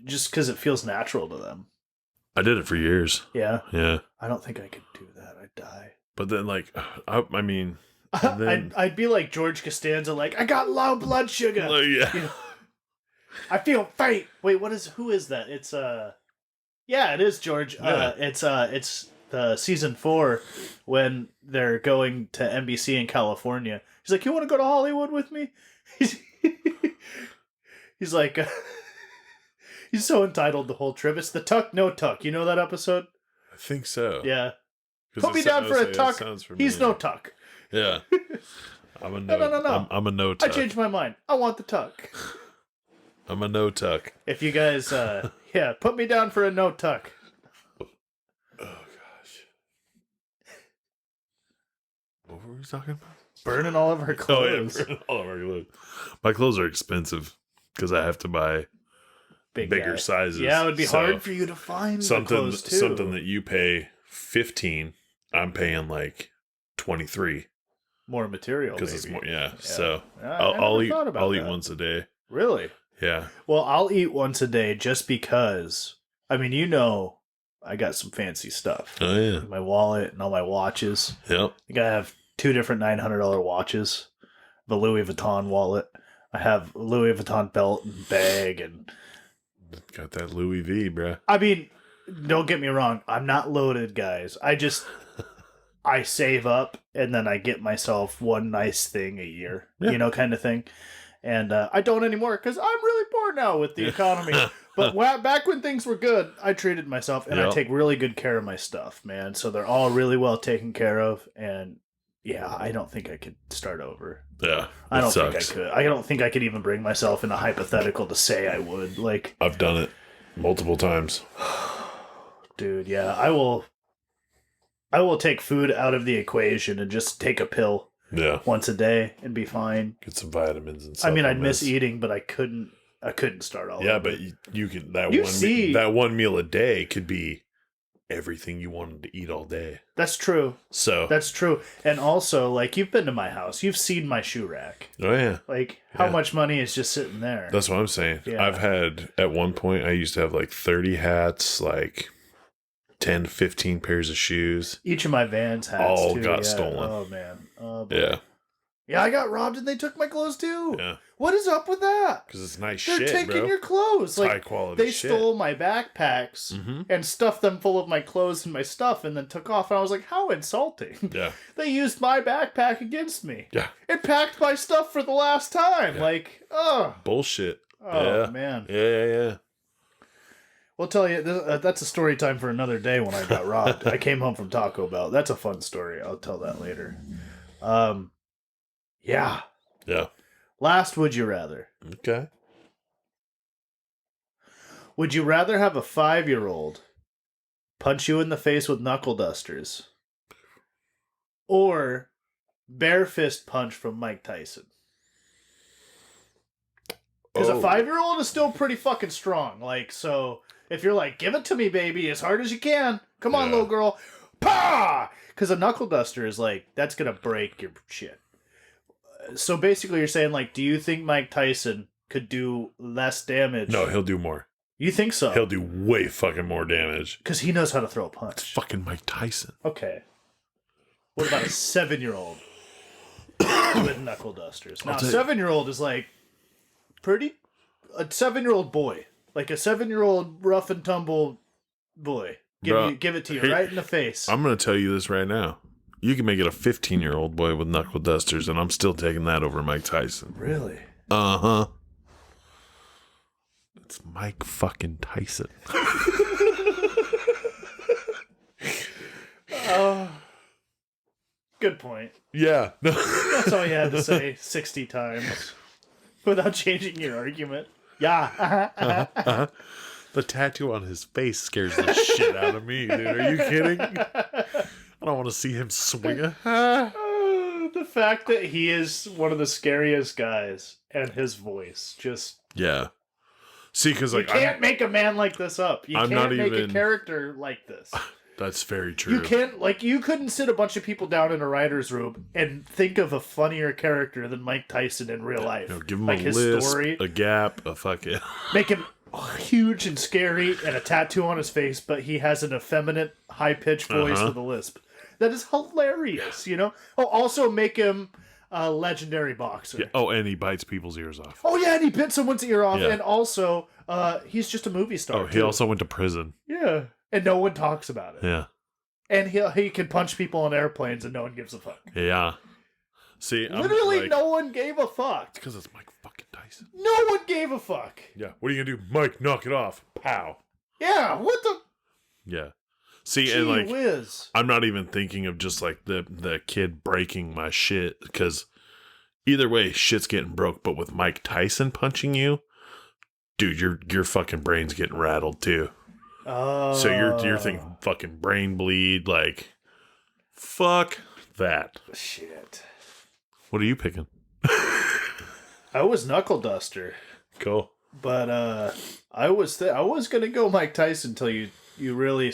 just because it feels natural to them. I did it for years. Yeah. Yeah. I don't think I could do that. I'd die. But then, like, I mean... Then, I'd be like George Costanza, like, I got low blood sugar. Yeah. You know? I feel faint. Wait, who is that? It's yeah, it is George. Yeah. It's the season 4 when they're going to NBC in California. He's like, you want to go to Hollywood with me? He's like, he's so entitled the whole trip. It's the tuck, no tuck. You know that episode? I think so. Yeah. Put me down for a tuck. He's no tuck. Yeah. I'm a no. No. I'm a no tuck. I changed my mind. I want the tuck. I'm a no tuck. If you guys, yeah, put me down for a no tuck. Oh, gosh. What were we talking about? Burning all of our clothes. Oh, yeah, burning all of our clothes. My clothes are expensive because I have to buy bigger sizes. Yeah, it would be hard for you to find the clothes, too. Something that you pay $15, I'm paying like $23. More material, because it's more. Yeah. So yeah, I'll eat once a day. Really? Yeah. Well, I'll eat once a day just because. I mean, I got some fancy stuff. Oh yeah. My wallet and all my watches. Yep. I gotta have 2 different $900 watches. The Louis Vuitton wallet. I have a Louis Vuitton belt and bag and. Got that Louis V, bruh. I mean, don't get me wrong. I'm not loaded, guys. I save up and then I get myself one nice thing a year, kind of thing. And I don't anymore because I'm really poor now with the economy. But back when things were good, I treated myself and I take really good care of my stuff, man. So they're all really well taken care of. And yeah, I don't think I could start over. Yeah, I don't think I could. I don't think I could even bring myself in a hypothetical to say I would. Like, I've done it multiple times. Dude, yeah, I will take food out of the equation and just take a pill once a day and be fine. Get some vitamins and supplements. I mean, I'd miss eating, but I couldn't start all over. Yeah, but you can that one meal a day could be everything you wanted to eat all day. That's true. So that's true. And also, like, you've been to my house. You've seen my shoe rack. Oh yeah. Like, how much money is just sitting there? That's what I'm saying. Yeah. I've had at one point I used to have like 30 hats, like 10 to 15 pairs of shoes. Each of my Vans hats all too, got stolen. Oh man. Yeah. Yeah, I got robbed and they took my clothes too. Yeah. What is up with that? Because it's nice They're shit, taking bro. your clothes. Like, high quality they shit. stole my backpacks and stuffed them full of my clothes and my stuff and then took off. And I was like, how insulting. Yeah. They used my backpack against me. Yeah. It packed my stuff for the last time. Yeah. Like, ugh. Bullshit. Oh, yeah. man. Yeah. We'll tell you, that's a story time for another day when I got robbed. I came home from Taco Bell. That's a fun story. I'll tell that later. Yeah. Yeah. Last Would You Rather. Okay. Would you rather have a 5-year-old punch you in the face with knuckle dusters? or bear fist punch from Mike Tyson? Because a 5-year-old is still pretty fucking strong. Like, so if you're like, give it to me, baby, as hard as you can. Come on, little girl. Pah! Because a knuckle duster is like, that's going to break your shit. So basically you're saying, like, do you think Mike Tyson could do less damage? No, he'll do more. You think so? He'll do way fucking more damage. Because he knows how to throw a punch. It's fucking Mike Tyson. Okay. What about a 7-year-old with knuckle dusters? Now, a 7-year-old is like a 7-year-old boy. Like a 7-year-old rough and tumble boy. Give it to you right in the face. I'm going to tell you this right now. You can make it a 15-year-old boy with knuckle dusters, and I'm still taking that over Mike Tyson. Really? Uh-huh. It's Mike fucking Tyson. Good point. Yeah. That's all you had to say 60 times without changing your argument. Yeah. The tattoo on his face scares the shit out of me, dude. Are you kidding? I don't want to see him swing the fact that he is one of the scariest guys and his voice just... Yeah. See, because like... You can't make a man like this up. You can't make a character like this. That's very true. You can't... Like, you couldn't sit a bunch of people down in a writer's room and think of a funnier character than Mike Tyson in real life. Give him like a lisp, a gap, a fucking... Make him huge and scary and a tattoo on his face, but he has an effeminate, high-pitched voice with a lisp. That is hilarious, you know? Oh, also make him a legendary boxer. Yeah. Oh, and he bites people's ears off. Oh, yeah, and he bit someone's ear off. Yeah. And also, he's just a movie star. Oh, he also went to prison. Yeah. And no one talks about it. Yeah. And he can punch people on airplanes and no one gives a fuck. Yeah. See, literally no one gave a fuck. It's because it's Mike fucking Tyson. No one gave a fuck. Yeah. What are you going to do? Mike, knock it off. Pow. Yeah, what the... Yeah. See, Gee and like, whiz. I'm not even thinking of just like the kid breaking my shit, because either way, shit's getting broke. But with Mike Tyson punching you, dude, your fucking brain's getting rattled too. Oh. So you're thinking fucking brain bleed, like, fuck that. Shit. What are you picking? I was knuckle duster. Cool. But I was gonna go Mike Tyson until you really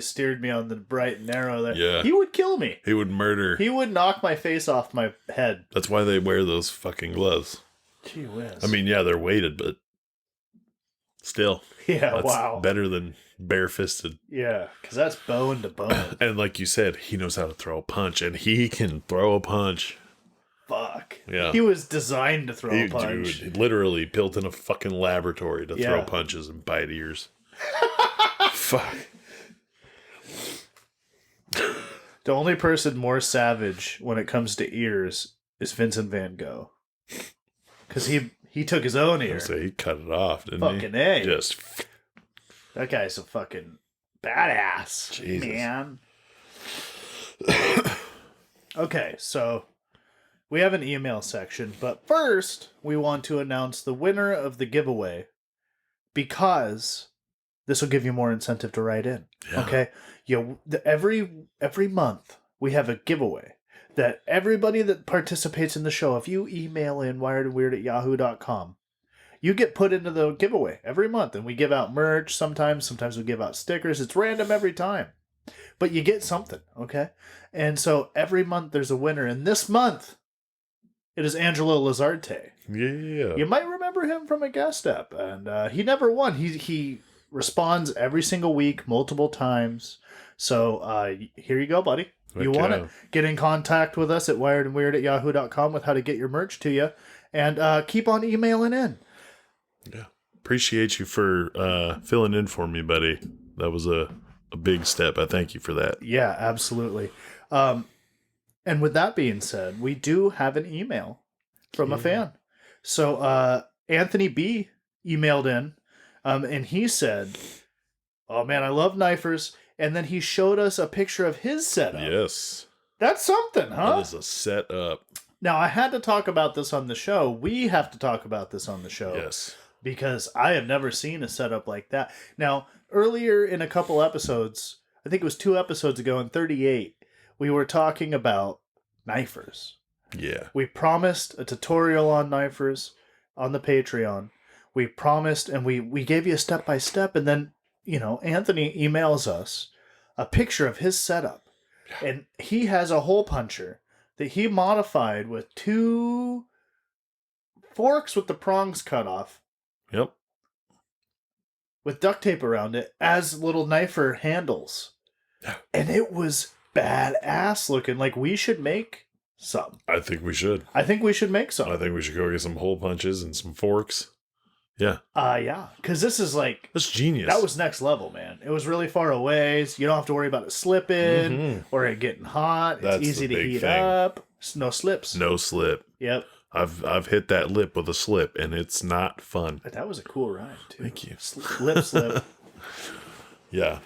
steered me on the bright and narrow there. Yeah. He would kill me. He would murder. He would knock my face off my head. That's why they wear those fucking gloves. Gee whiz. I mean, yeah, they're weighted, but still. Yeah, that's wow. Better than bare-fisted. Yeah, because that's bone to bone. And like you said, he knows how to throw a punch, and he can throw a punch. Fuck. Yeah. He was designed to throw a punch. Dude, literally built in a fucking laboratory to throw punches and bite ears. Fuck. The only person more savage when it comes to ears is Vincent Van Gogh. Because he took his own ear. So he cut it off, didn't fucking he? A. Just. That guy's a fucking badass. Jesus. Man. Okay, so we have an email section, but first we want to announce the winner of the giveaway, because this will give you more incentive to write in. Yeah. Okay? Every month we have a giveaway that everybody that participates in the show, if you email in wiredandweird@yahoo.com, you get put into the giveaway every month, and we give out merch sometimes we give out stickers. It's random every time, but you get something, okay? And so every month there's a winner, and this month it is Angelo Lazarte. Yeah. You might remember him from a guest step, and he never won. He responds every single week, multiple times. So here you go, buddy. You want it? Get in contact with us at wiredandweird@yahoo.com with how to get your merch to you, and keep on emailing in. Yeah. Appreciate you for filling in for me, buddy. That was a big step. I thank you for that. Yeah, absolutely. And with that being said, we do have an email from a fan. So Anthony B emailed in, and he said, "Oh man, I love knifers." And then he showed us a picture of his setup. Yes. That's something, huh? That is a setup. Now, I had to talk about this on the show. We have to talk about this on the show. Yes. Because I have never seen a setup like that. Now, earlier in a couple episodes, I think it was 2 episodes ago in 38, we were talking about knifers. Yeah. We promised a tutorial on knifers on the Patreon. We promised, and we gave you a step-by-step, and then, Anthony emails us a picture of his setup. And he has a hole puncher that he modified with 2 forks with the prongs cut off. Yep. With duct tape around it as little knifer handles. And it was badass looking. Like, we should make some. I think we should. I think we should make some. I think we should go get some hole punches and some forks. Yeah. Yeah. Because this is like... That's genius. That was next level, man. It was really far away. So you don't have to worry about it slipping or it getting hot. That's it's easy the to big heat thing. up. No slips. No slip. Yep. I've hit that lip with a slip, and it's not fun. But that was a cool ride, too. Thank you. Lip. Yeah.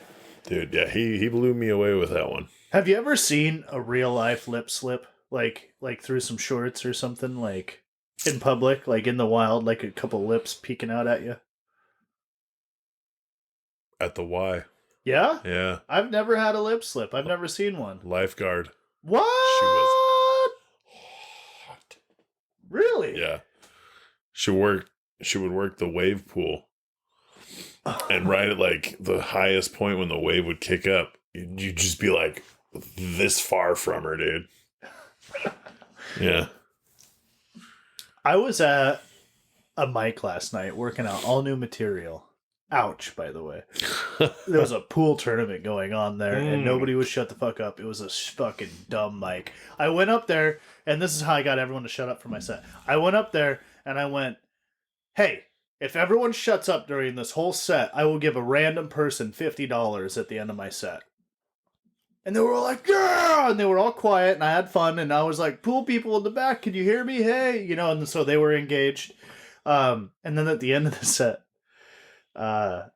Dude, yeah, he blew me away with that one. Have you ever seen a real-life lip slip? Like through some shorts or something? Like... in public, like in the wild, like a couple lips peeking out at you. At the Y. Yeah? Yeah. I've never had a lip slip. I've never seen one. Lifeguard. What? She was hot. Really? Yeah. She would work the wave pool. And right at like the highest point when the wave would kick up, you'd just be like this far from her, dude. Yeah. I was at a mic last night working out all new material. Ouch, by the way. There was a pool tournament going on there, and nobody would shut the fuck up. It was a fucking dumb mic. I went up there, and this is how I got everyone to shut up for my set. I went up there, and I went, hey, if everyone shuts up during this whole set, I will give a random person $50 at the end of my set. And they were all like, yeah! And they were all quiet, and I had fun, and I was like, pool people in the back, can you hear me? Hey! And so they were engaged. And then at the end of the set,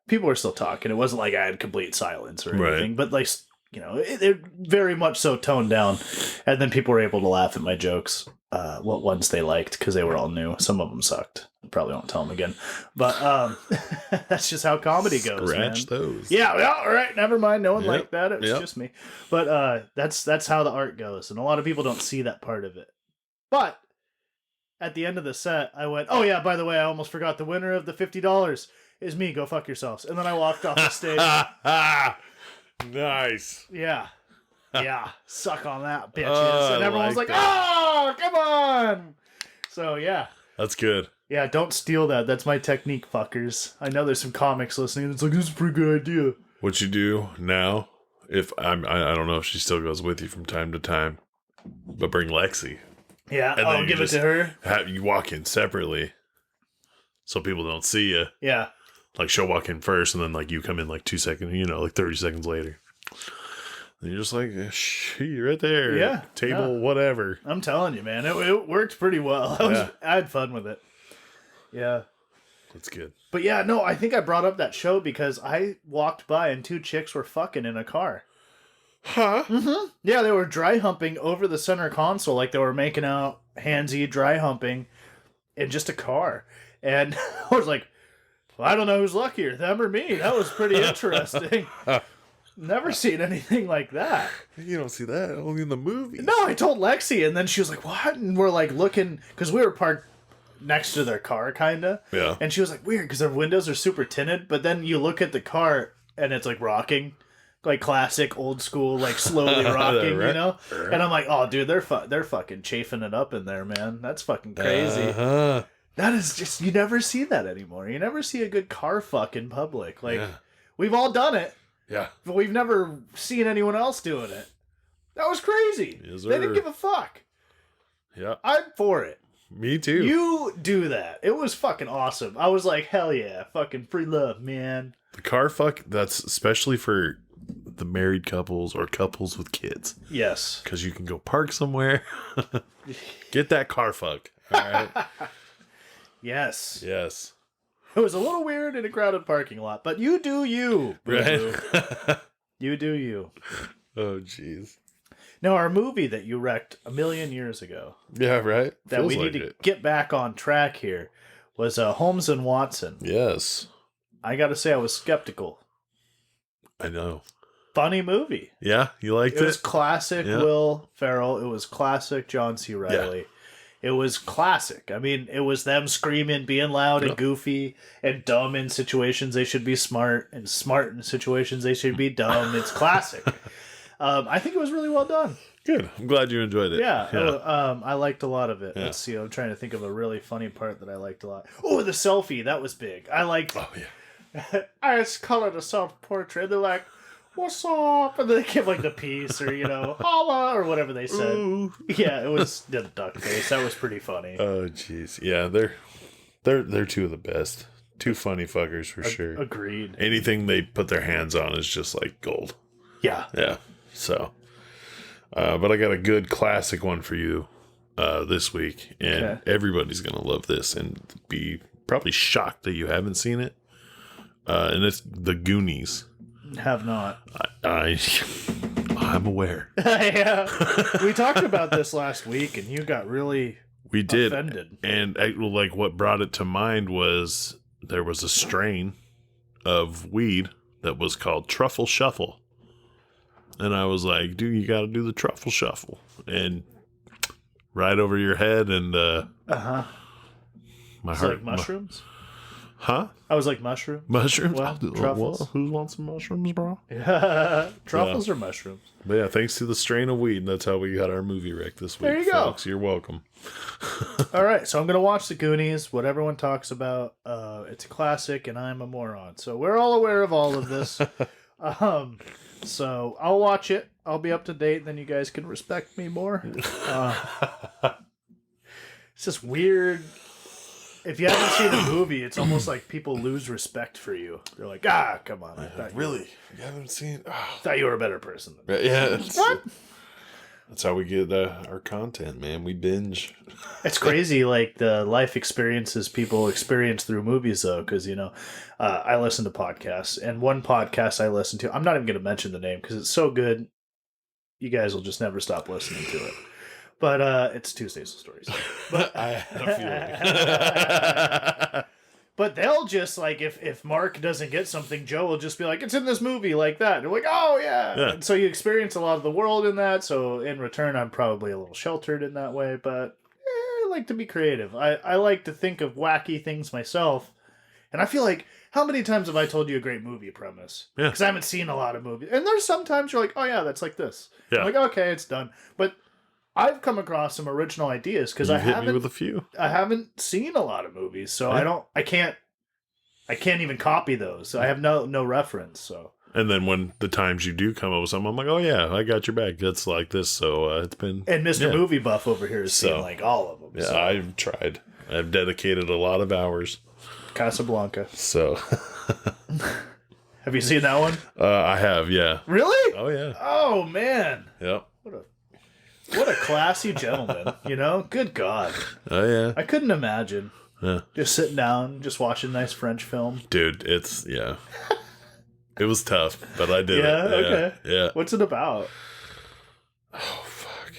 people were still talking. It wasn't like I had complete silence or anything, but like, it very much so toned down. And then people were able to laugh at my jokes, what ones they liked, because they were all new. Some of them sucked. Probably won't tell them again. But that's just how comedy goes. Scratch man. those. Yeah, well, all right, never mind. No one liked that. It was just me. But that's how the art goes. And a lot of people don't see that part of it. But at the end of the set, I went, oh yeah, by the way, I almost forgot the winner of the $50 is me. Go fuck yourselves. And then I walked off the stage. Nice. Yeah. Yeah. Suck on that, bitches. And everyone was like, oh, come on. So yeah. That's good. Yeah, don't steal that. That's my technique, fuckers. I know there's some comics listening. It's like, this is a pretty good idea. What you do now, if I don't know if she still goes with you from time to time, but bring Lexi. Yeah, I'll give it to her. You walk in separately, so people don't see you. Yeah. Like she'll walk in first, and then like you come in like 2 seconds, like 30 seconds later. And you're just like, you're right there. Yeah. Table, whatever. I'm telling you, man. It worked pretty well. I had fun with it. Yeah. That's good. But yeah, no, I think I brought up that show because I walked by and 2 chicks were fucking in a car. Huh? Mm-hmm. Yeah, they were dry humping over the center console. Like they were making out handsy dry humping in just a car. And I was like, well, I don't know who's luckier, them or me. That was pretty interesting. Never seen anything like that. You don't see that only in the movies. No, I told Lexi, and then she was like, what? And we're like looking, because we were parked next to their car, kind of. Yeah. And she was like, weird, because their windows are super tinted, but then you look at the car, and it's like rocking. Like classic, old school, like slowly rocking, right. And I'm like, oh, dude, they're fucking chafing it up in there, man. That's fucking crazy. That is just, you never see that anymore. You never see a good car fuck in public. Like, we've all done it. Yeah. But we've never seen anyone else doing it. That was crazy. Yes, they didn't give a fuck. Yeah. I'm for it. Me too. You do that. It was fucking awesome. I was like, hell yeah. Fucking free love, man. The car fuck, that's especially for the married couples or couples with kids. Yes. Because you can go park somewhere. Get that car fuck. All right. Yes. Yes. It was a little weird in a crowded parking lot, but you do you. Right. You do you. Oh, jeez. Now, our movie that you wrecked a million years ago. Yeah, right. That Feels we need to get back on track here was Holmes and Watson. Yes. I got to say, I was skeptical. I know. funny movie. Yeah, you liked it? It was classic Will Ferrell. It was classic John C. Reilly. Yeah. It was classic. I mean, it was them screaming, being loud and goofy and dumb in situations they should be smart, and smart in situations they should be dumb. It's classic. I think it was really well done. Good. I'm glad you enjoyed it. Yeah. I liked a lot of it. Yeah. Let's see. I'm trying to think of a really funny part that I liked a lot. Oh, the selfie. That was big. I liked. Oh, yeah. I just colored a self-portrait. They're like, what's up? And they give like the peace or, holla or whatever they said. Ooh. Yeah, it was the duck face. That was pretty funny. Oh, jeez. Yeah, they're two of the best. Two funny fuckers for sure. Agreed. Anything they put their hands on is just like gold. Yeah. Yeah. So, but I got a good classic one for you this week, and everybody's going to love this and be probably shocked that you haven't seen it. And it's The Goonies. Have not. I'm aware. Yeah. We talked about this last week, and you got really offended. And like what brought it to mind was there was a strain of weed that was called Truffle Shuffle. And I was like, dude, you got to do the Truffle Shuffle. And right over your head and my heart. Like mushrooms? Huh? I was like, mushrooms? Mushrooms? Well, truffles. Well, who wants some mushrooms, bro? Yeah. Truffles or mushrooms? But yeah, thanks to the strain of weed, that's how we got our movie rec this week. There you folks. go. You're welcome. All right, so I'm going to watch The Goonies, what everyone talks about. It's a classic, and I'm a moron. So we're all aware of all of this. So I'll watch it. I'll be up to date, then you guys can respect me more. It's just weird. If you haven't seen the movie, it's almost like people lose respect for you. They're like, come on. I thought really? You haven't seen... I thought you were a better person than me. Yeah. What? That's how we get our content, man. We binge. It's crazy, like, the life experiences people experience through movies, though, because, I listen to podcasts, and one podcast I listen to, I'm not even going to mention the name, because it's so good, you guys will just never stop listening to it. But it's Tuesdays with Stories. But I had a feeling. But they'll just, like, if Mark doesn't get something, Joe will just be like, it's in this movie, like that. And they're like, oh, yeah. And so you experience a lot of the world in that. So in return, I'm probably a little sheltered in that way. But I like to be creative. I like to think of wacky things myself. And I feel like, how many times have I told you a great movie premise? Yeah. Because I haven't seen a lot of movies. And there's sometimes you're like, oh, yeah, that's like this. Yeah. I'm like, okay, it's done. But I've come across some original ideas because I hit me with a few. I haven't seen a lot of movies, so I can't even copy those. So I have no reference. So. And then when the times you do come up with something, I'm like, oh yeah, I got your back. That's like this. So it's been. And Mr. Movie Buff over here has seen like all of them. Yeah, so. I've tried. I've dedicated a lot of hours. Casablanca. So. Have you seen that one? I have. Yeah. Really? Oh yeah. Oh man. Yep. What a classy gentleman, Good God. Oh, yeah. I couldn't imagine. Yeah. Just sitting down, just watching a nice French film. Dude, it was tough, but I did it. Yeah, okay. Yeah. What's it about? Oh, fuck.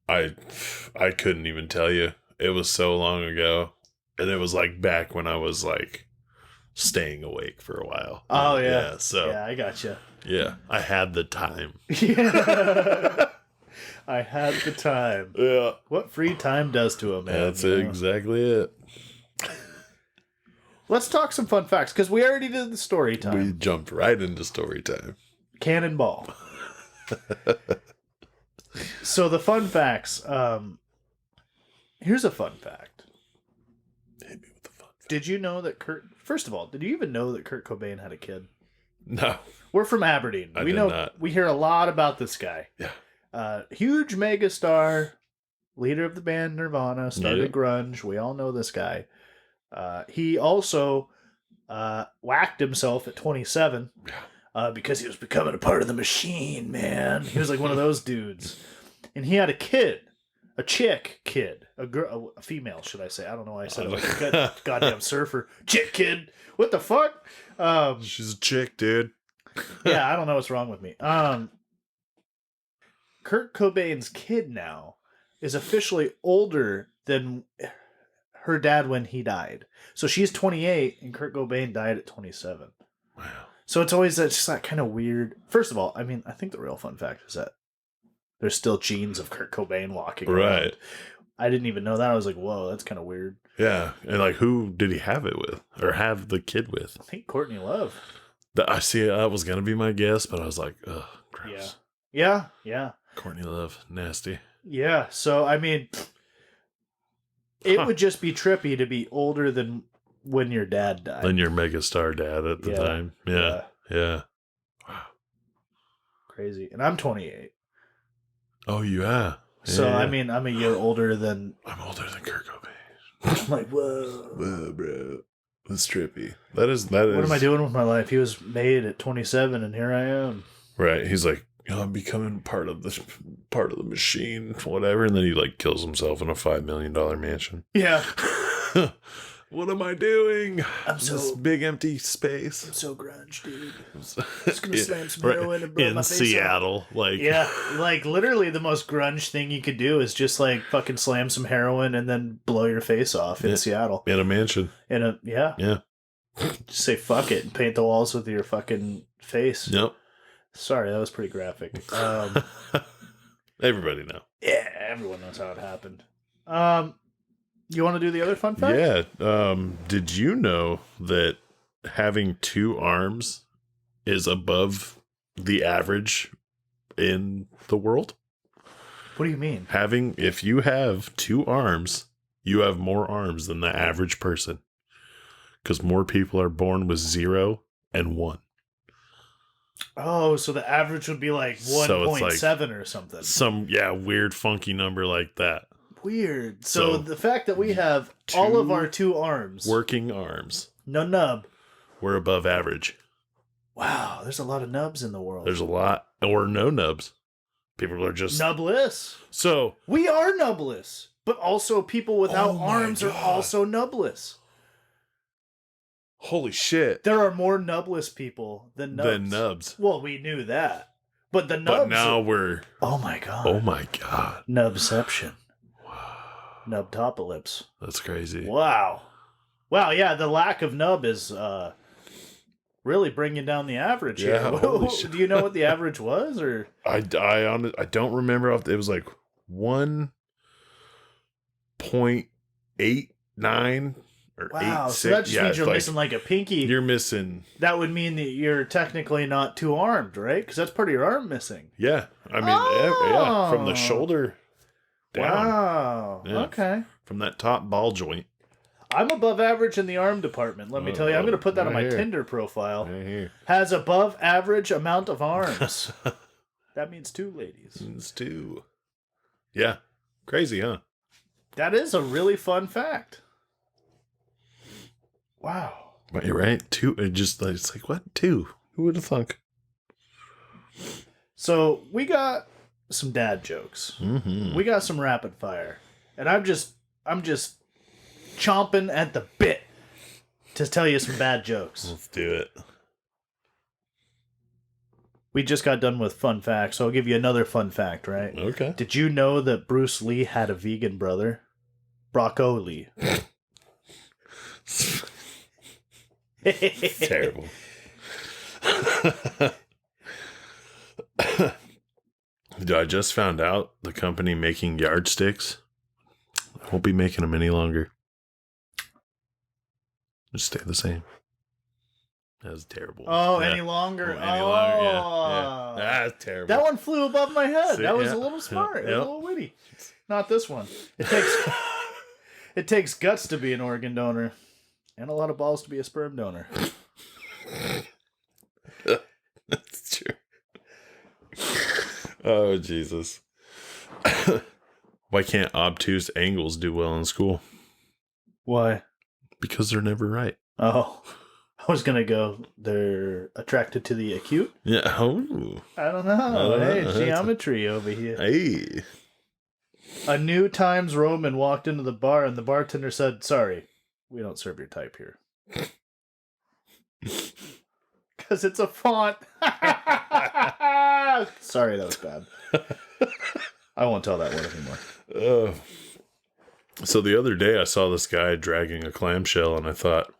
I couldn't even tell you. It was so long ago. And it was like back when I was like staying awake for a while. Oh, yeah. Yeah, I gotcha. Yeah, I had the time. Yeah. I had the time. Yeah. What free time does to a man. That's exactly it. Let's talk some fun facts, because we already did the story time. We jumped right into story time. Cannonball. So the fun facts. Here's a fun fact. Hit me with the fun fact. Did you know that First of all, did you even know that Kurt Cobain had a kid? No. We're from Aberdeen. I did not. We hear a lot about this guy. Yeah. Huge megastar, leader of the band Nirvana, started grunge. We all know this guy. He also whacked himself at 27 because he was becoming a part of the machine, man. He was like one of those dudes. And he had a kid, a chick kid, a girl, a female, should I say. I don't know why I said it like a goddamn surfer. Chick kid. What the fuck? She's a chick, dude. Yeah, I don't know what's wrong with me. Kurt Cobain's kid now is officially older than her dad when he died. So she's 28 and Kurt Cobain died at 27. Wow. So it's always just that kind of weird. First of all, I mean, I think the real fun fact is that there's still genes of Kurt Cobain walking around. Right. I didn't even know that. I was like, whoa, that's kind of weird. Yeah. And like, who did he have it with? Or have the kid with? I think Courtney Love. I see. That was going to be my guess, but I was like, ugh, gross. Yeah. Yeah. Courtney Love. Nasty. Yeah. So, I mean, it would just be trippy to be older than when your dad died. Than your megastar dad at the time. Yeah. Yeah. Wow. Crazy. And I'm 28. Oh, yeah. So, I mean, I'm a year older than... I'm older than Kurt Cobain. I'm like, whoa. Whoa, bro. That's trippy. That is. What am I doing with my life? He was made at 27, and here I am. Right. He's like, I'm becoming part of the machine, whatever. And then he like kills himself in a $5 million mansion. Yeah. What am I doing? This big empty space. I'm so grunge, dude. I'm just gonna slam some heroin and blow in my face Seattle, off. like like literally the most grunge thing you could do is just like fucking slam some heroin and then blow your face off in Seattle in a mansion. Yeah. Just say fuck it and paint the walls with your fucking face. Yep. Sorry, that was pretty graphic. Everybody know. Yeah, everyone knows how it happened. You want to do the other fun fact? Yeah. Did you know that having 2 arms is above the average in the world? What do you mean? If you have 2 arms, you have more arms than the average person. Because more people are born with 0 and 1. Oh, so the average would be like 1.7 or something. Some, weird, funky number like that. Weird. So the fact that we have all of our 2 arms. Working arms. No nub. We're above average. Wow, there's a lot of nubs in the world. There's a lot. Or no nubs. People are just... nubless. So... we are nubless. But also people without arms are also nubless. Holy shit. There are more nubless people than nubs. Well, we knew that. But the nubs... but now we're... oh my god. Oh my god. Nubception. Nubtopolyps. That's crazy. Wow, yeah, the lack of nub is really bringing down the average here. Do you know what the average was? Or I don't remember. It was like 1.89 or wow, 8. So that just means you're missing like a pinky. You're missing. That would mean that you're technically not 2 armed, right? Because that's part of your arm missing. Yeah, I mean, from the shoulder down. Wow. Yeah. Okay. From that top ball joint. I'm above average in the arm department. Let me tell you. I'm going to put that on my Tinder profile. Has above average amount of arms. That means 2 ladies. Means 2. Yeah. Crazy, huh? That is a really fun fact. Wow. But you're right. 2. It's like, what? 2? Who would have thunk? So we got some dad jokes. Mm-hmm. We got some rapid fire, and I'm just chomping at the bit to tell you some bad jokes. Let's do it. We just got done with fun facts, so I'll give you another fun fact, right? Okay. Did you know that Bruce Lee had a vegan brother? Broccoli. Terrible. I just found out the company making yardsticks won't be making them any longer. Just stay the same. That was terrible. Oh, any longer? Any longer, yeah. That's terrible. That one flew above my head. See, that was a little smart. It was a little witty. Not this one. It takes guts to be an organ donor, and a lot of balls to be a sperm donor. That's true. Oh, Jesus. Why can't obtuse angles do well in school? Why? Because they're never right. Oh, I was going to go, they're attracted to the acute? Yeah. Oh. I don't know. Hey, geometry over here. Hey. A New Times Roman walked into the bar and the bartender said, "Sorry, we don't serve your type here." Because it's a font. Sorry, that was bad. I won't tell that one anymore. So the other day I saw this guy dragging a clamshell and I thought,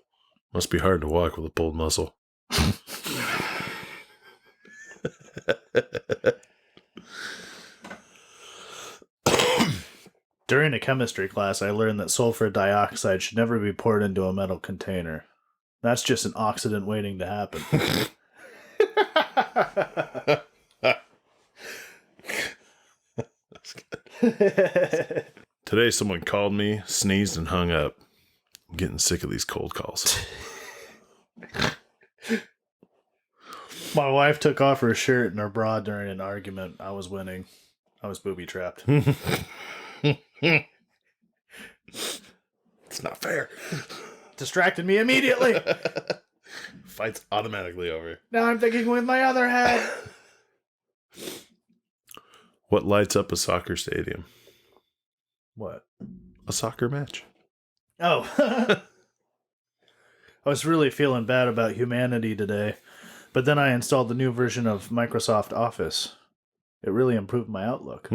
must be hard to walk with a pulled muscle. During a chemistry class, I learned that sulfur dioxide should never be poured into a metal container. That's just an oxidant waiting to happen. That's good. Today, someone called me, sneezed, and hung up. I'm getting sick of these cold calls. My wife took off her shirt and her bra during an argument. I was winning. I was booby trapped. It's not fair. Distracted me immediately. Fight's automatically over. Now I'm thinking with my other head. What lights up a soccer stadium? What? A soccer match. Oh. I was really feeling bad about humanity today, but then I installed the new version of Microsoft Office. It really improved my outlook.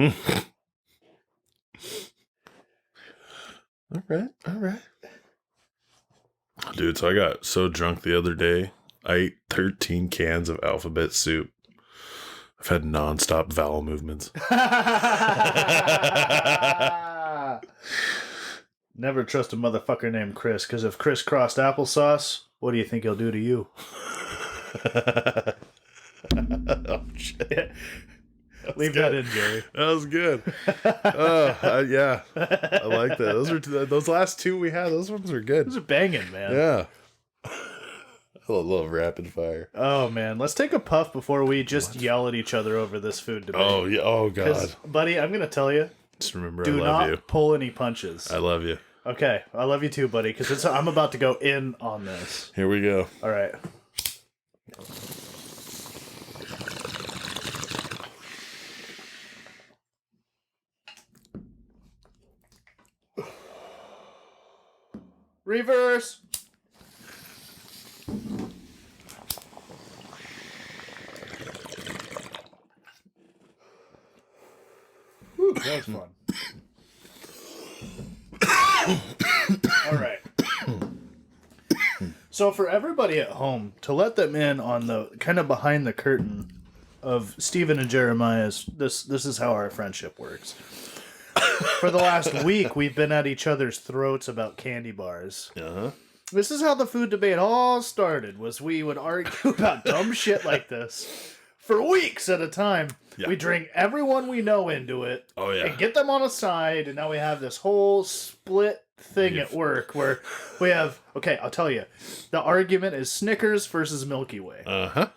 All right. Dude, so I got so drunk the other day. I ate 13 cans of alphabet soup. I've had nonstop vowel movements. Never trust a motherfucker named Chris, because if Chris crossed applesauce, what do you think he'll do to you? Oh, shit. Leave that in, Jerry. That was good. Yeah, I like that. Those last two we had. Those ones were good. Those are banging, man. Yeah. I love rapid fire. Oh man, let's take a puff before we just yell at each other over this food debate. Oh yeah. Oh god, buddy, I'm gonna tell you. Just remember, do I love you. not pull any punches. I love you. Okay, I love you too, buddy. Because I'm about to go in on this. Here we go. All right. Reverse. Whew, that was fun. All right. So for everybody at home, to let them in on the kind of behind the curtain of Stephen and Jeremiah's, this is how our friendship works. For the last week, we've been at each other's throats about candy bars. Uh-huh. This is how the food debate all started, was we would argue about dumb shit like this for weeks at a time. Yeah. We bring everyone we know into it. Oh, yeah. And get them on a side, and now we have this whole split thing at work where we have, okay, I'll tell you, the argument is Snickers versus Milky Way. Uh-huh.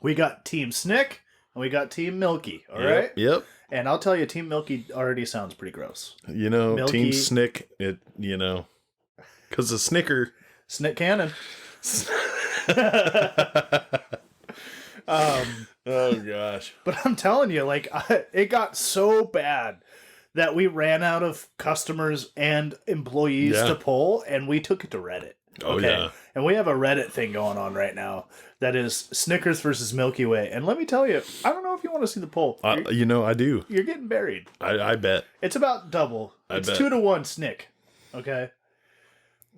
We got Team Snick, and we got Team Milky, all right? Yep. And I'll tell you, Team Milky already sounds pretty gross. You know, Milky, Team Snick, because the Snicker... Snick cannon. Oh, gosh. But I'm telling you, it got so bad that we ran out of customers and employees to poll, and we took it to Reddit. Oh, yeah. And we have a Reddit thing going on right now that is Snickers versus Milky Way. And let me tell you, I don't know if you want to see the poll. I do. You're getting buried. I bet. It's about double. It's 2-1 Snick. Okay?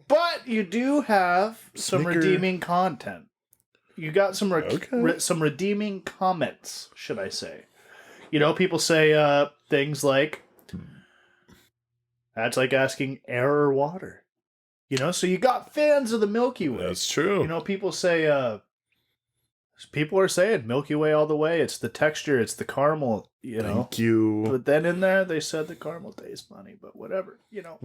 But you do have some redeeming content. You got some some redeeming comments, should I say. You know, people say things like, that's like asking air or water. You know, so you got fans of the Milky Way. That's true. You know, people say, people are saying Milky Way all the way. It's the texture, it's the caramel, you know. Thank you. But then in there, they said the caramel tastes funny, but whatever, you know.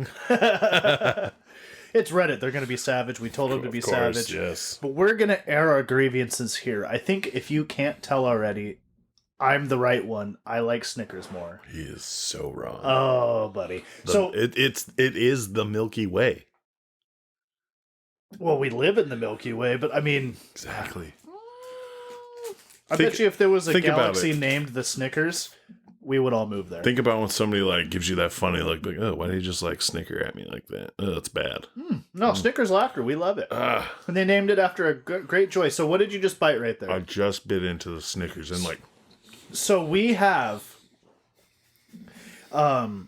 It's Reddit. They're going to be savage. We told them to be savage. Yes. But we're going to air our grievances here. I think if you can't tell already, I'm the right one. I like Snickers more. He is so wrong. Oh, buddy. It is the Milky Way. Well, we live in the Milky Way, but I mean... Exactly. I bet you if there was a galaxy named the Snickers, we would all move there. Think about when somebody gives you that funny look, oh, why did you just snicker at me like that? Oh, that's bad. No, Snickers laughter. We love it. And they named it after a great joy. So what did you just bite right there? I just bit into the Snickers and So we have a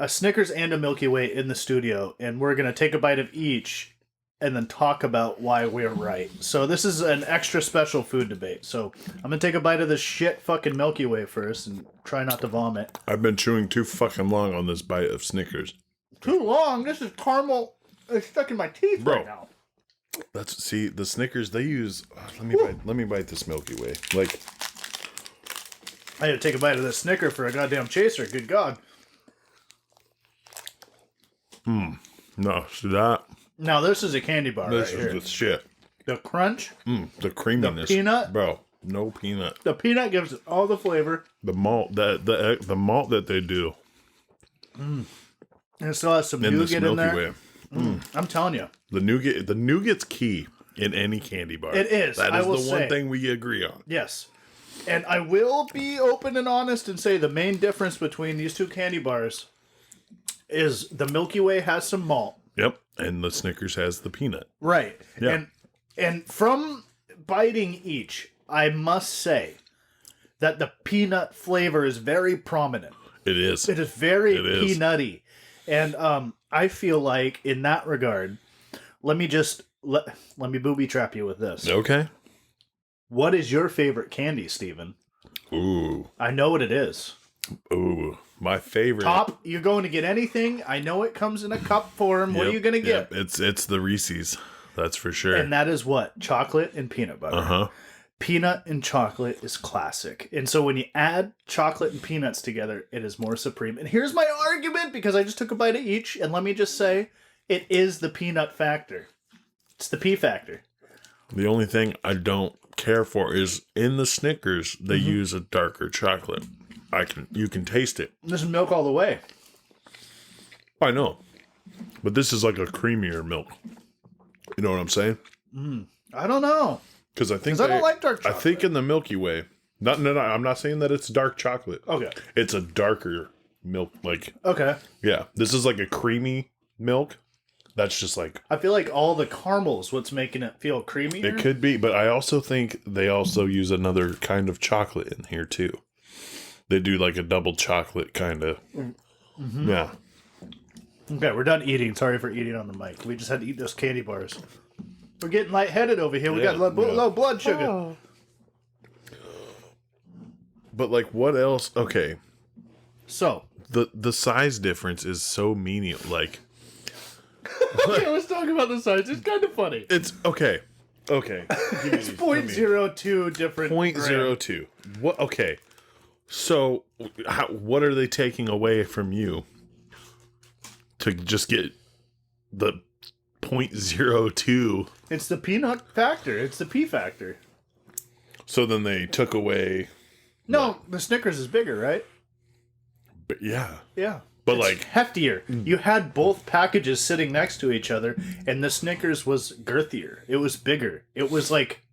Snickers and a Milky Way in the studio, and we're going to take a bite of each and then talk about why we're right. So this is an extra special food debate. So I'm going to take a bite of this shit fucking Milky Way first and try not to vomit. I've been chewing too fucking long on this bite of Snickers. Too long? This is caramel. It's stuck in my teeth right now. See, the Snickers, they use... let me bite this Milky Way. Like... I had to take a bite of this Snicker for a goddamn chaser. Good God. No, see that? Now, this is a candy bar This right is here. the shit. The crunch. The creaminess. The peanut. Bro, no peanut. The peanut gives it all the flavor. The malt, the malt that they do. And it still has some In this nougat in Milky there. Way. I'm telling you. The nougat's key in any candy bar. It is. That is I will the one say. thing we agree on. Yes. And I will be open and honest and say the main difference between these two candy bars is the Milky Way has some malt. Yep. And the Snickers has the peanut. Right. Yeah. And from biting each, I must say that the peanut flavor is very prominent. It is. It is very peanutty. And I feel like in that regard, let me booby trap you with this. Okay. What is your favorite candy, Steven? Ooh. I know what it is. Ooh. My favorite. Top, you're going to get anything. I know it comes in a cup form. What are you going to get? It's the Reese's. That's for sure. And that is what? Chocolate and peanut butter. Uh-huh. Peanut and chocolate is classic. And so when you add chocolate and peanuts together, it is more supreme. And here's my argument, because I just took a bite of each, and let me just say, it is the peanut factor. It's the P factor. The only thing I don't care for is in the Snickers, they use a darker chocolate. You can taste it. This is milk all the way. I know. But this is like a creamier milk. You know what I'm saying? I don't know. Because I think I don't like dark chocolate. I think in the Milky Way, I'm not saying that it's dark chocolate. Okay. It's a darker milk. Like, Okay. yeah, this is like a creamy milk. That's just like... I feel like all the caramel is what's making it feel creamy. It could be, but I also think they also use another kind of chocolate in here too. They do like a double chocolate kind of. Mm-hmm. Yeah. Okay, we're done eating. Sorry for eating on the mic. We just had to eat those candy bars. We're getting lightheaded over here. We got low blood sugar. Oh. But like, what else? Okay. So the size difference is so meaningless. Like, okay, let's talk about the size. It's kind of funny. It's okay. It's 0.02 different. 0.02. What? Okay. So, what are they taking away from you to just get the 0.02? It's the peanut factor. It's the P factor. So then they took away. No, the Snickers is bigger, right? But yeah. Yeah. But it's like heftier. You had both packages sitting next to each other, and the Snickers was girthier. It was bigger. It was like,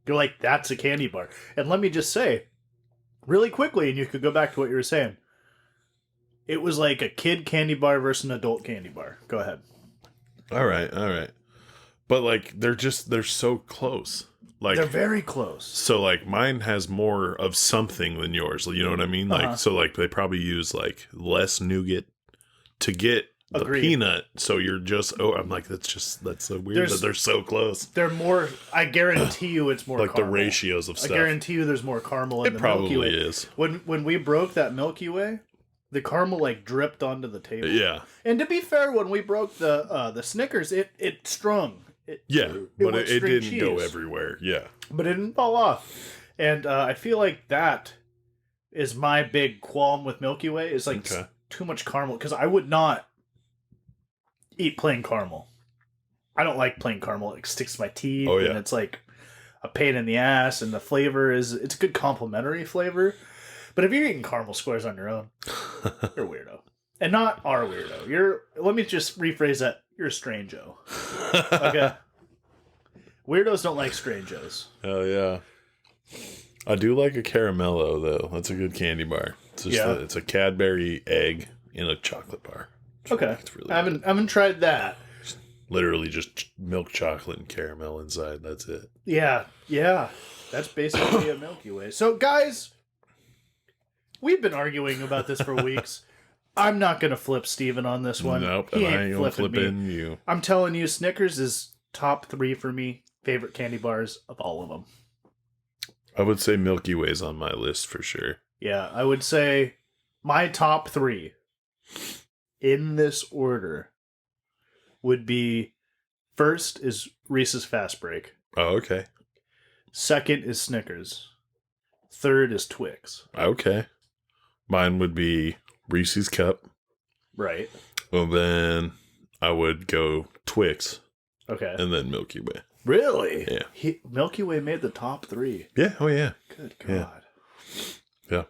you're like, that's a candy bar. And let me just say, really quickly, and you could go back to what you were saying. It was like a kid candy bar versus an adult candy bar. Go ahead. All right. But like they're so close. Like they're very close. So like mine has more of something than yours. You know what I mean? Like so like they probably use like less nougat to get the peanut. So you're just I'm like that's so weird that they're so close. They're more. I guarantee you, it's more like caramel. the ratios of stuff. I guarantee you, there's more caramel in the Milky Way. It probably is. When we broke that Milky Way, the caramel like dripped onto the table. Yeah. And to be fair, when we broke the Snickers, it strung. But it didn't go everywhere. Yeah. But it didn't fall off. And I feel like that is my big qualm with Milky Way is like too much caramel, because I would not eat plain caramel. I don't like plain caramel. It sticks to my teeth and it's like a pain in the ass, and the flavor it's a good complementary flavor. But if you're eating caramel squares on your own, you're a weirdo. And not our weirdo. Let me just rephrase that. You're a strange-o. Okay? Weirdos don't like strange-os. Oh, yeah. I do like a caramello, though. That's a good candy bar. It's just it's a Cadbury egg in a chocolate bar. Okay. It's really I haven't tried that. Literally just milk chocolate and caramel inside. That's it. Yeah. That's basically a Milky Way. So, guys, we've been arguing about this for weeks. I'm not going to flip Steven on this one. Nope, and I ain't going to flip in you. I'm telling you, Snickers is top 3 for me, favorite candy bars of all of them. I would say Milky Way's on my list for sure. Yeah, I would say my top 3 in this order would be, first is Reese's Fast Break. Oh, okay. Second is Snickers. Third is Twix. Okay. Mine would be Reese's Cup. Right. Well, then I would go Twix. Okay. And then Milky Way. Really? Yeah. Milky Way made the top 3. Yeah. Oh, yeah. Good God. Yeah.